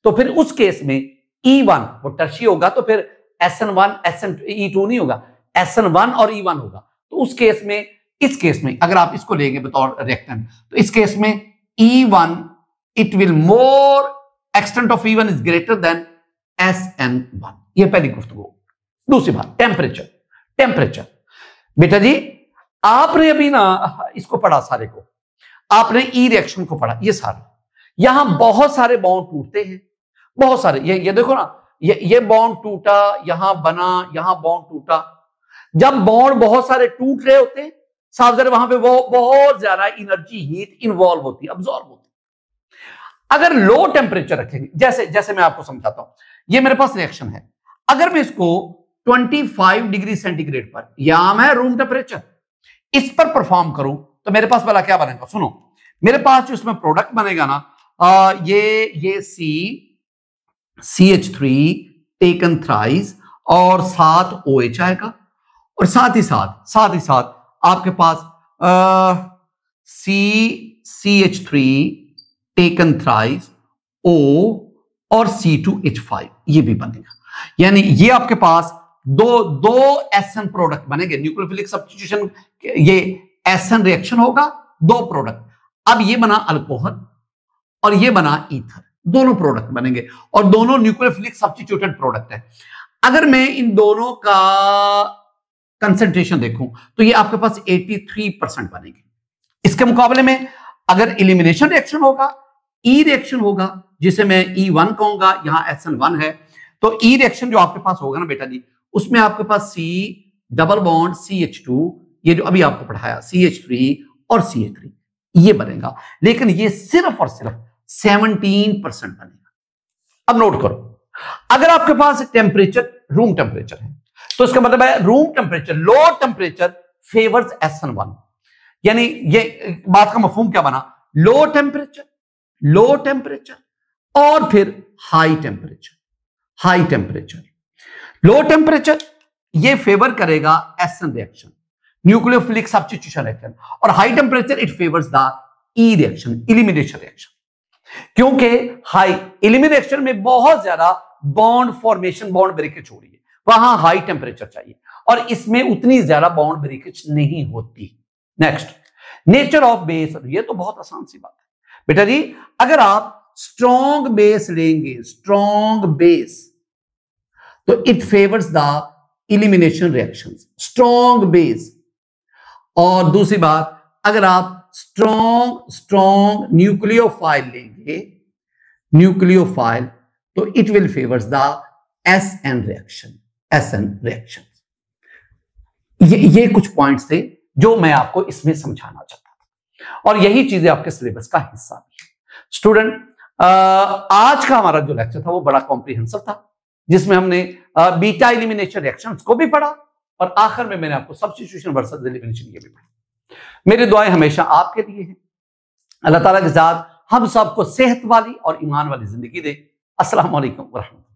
तो फिर उस केस में E1 वो टर्शी होगा, तो फिर SN1 E2 नहीं होगा, SN1 और E1 होगा। तो उस केस में, इस केस में अगर आप इसको लेंगे बतौर रिएक्टेंट, तो इस केस में E1 it will more extent of E1 is greater than SN1। ये पहली गुफ्तगू। दूसरी बात टेम्परेचर। बेटा जी आपने अभी ना इसको पढ़ा, सारे को आपने ई रिएक्शन को पढ़ा, ये सारे यहां बहुत सारे बॉन्ड टूटते हैं, बहुत सारे। ये देखो ना, ये बॉन्ड टूटा, यहां बना, यहां बॉन्ड टूटा। जब बॉन्ड बहुत सारे टूट रहे होते हैं, साफ ज़ाहिर वहां पे वो बहुत ज्यादा एनर्जी, हीट इन्वॉल्व होती है, अब्सॉर्ब होती है। अगर लो टेम्परेचर रखेंगे, जैसे मैं आपको समझाता हूं, ये मेरे पास रिएक्शन है, अगर मैं इसको 25 डिग्री सेंटीग्रेड पर, या मैं रूम टेम्परेचर इस पर परफॉर्म करूं, तो मेरे पास वाला क्या बनेगा, सुनो। मेरे पास जो इसमें प्रोडक्ट बनेगा ना, ये CH3 टेकन थ्राइस और साथ OH आएगा, और साथ ही साथ आपके पास CH3 टेकन थ्राइस O और C2H5 ये भी बनेगा। यानी ये आपके पास दो SN प्रोडक्ट बनेंगे, न्यूक्लियोफिलिक सब्स्टिट्यूशन, ये SN रिएक्शन होगा, दो प्रोडक्ट। अब ये बना अल्कोहल और ये बना ईथर, दोनों प्रोडक्ट बनेंगे और दोनों न्यूक्लियोफिलिक सब्स्टिट्यूटेड प्रोडक्ट है। अगर मैं इन दोनों का कंसंट्रेशन देखूं, तो ये आपके पास 83% बनेंगे। इसके मुकाबले में अगर एलिमिनेशन रिएक्शन होगा, ई रिएक्शन होगा, जिसे मैं E1 कहूंगा, यहां SN1 है, तो ई रिएक्शन जो आपके पास होगा ना बेटा जी, उसमें आपके पास C डबल बॉन्ड CH2, ये जो अभी आपको पढ़ाया CH3 और CH3 ये बनेगा, लेकिन ये सिर्फ और सिर्फ 17% बनेगा। अब नोट करो, अगर आपके पास टेम्परेचर रूम टेम्परेचर है, तो इसका मतलब है room temperature, low temperature favours SN1। यानी ये बात का मफहूम क्या बना, लो टेम्परेचर और फिर हाई टेम्परेचर। लो टेम्परेचर ये फेवर करेगा SN reaction, nucleophilic substitution reaction, और high temperature it favours the E reaction, elimination reaction. क्योंकि हाई एलिमिनेशन में बहुत ज्यादा बॉन्ड फॉर्मेशन, बॉन्ड ब्रेकेज हो रही है, वहां हाई टेम्परेचर चाहिए, और इसमें उतनी ज्यादा बॉन्ड ब्रेकेज नहीं होती। Next, nature of base. ये तो बहुत आसान सी बात है बेटा जी, अगर आप स्ट्रॉन्ग बेस लेंगे, स्ट्रॉन्ग बेस, तो it favours the elimination reactions, strong base. और दूसरी बात, अगर आप स्ट्रॉन्ग न्यूक्लियोफाइल लेंगे, न्यूक्लियोफाइल, तो it will favours the SN reaction. ये कुछ पॉइंट्स थे जो मैं आपको इसमें समझाना चाहता था, और यही चीजें आपके सिलेबस का हिस्सा भी है। स्टूडेंट, आज का हमारा जो लेक्चर था वो बड़ा कॉम्प्रिहेंसिव था, जिसमें हमने बीटा एलिमिनेशन रिएक्शंस को भी पढ़ा, और आखिर में मैंने आपको सब्स्टिट्यूशन वर्सेस एलिमिनेशन ये भी पढ़ा। मेरी दुआएं हमेशा आपके लिए हैं। अल्लाह ताला के साथ हम सबको सेहत वाली और ईमान वाली जिंदगी दे। अस्सलाम वालेकुम व रहमतुल्लाह।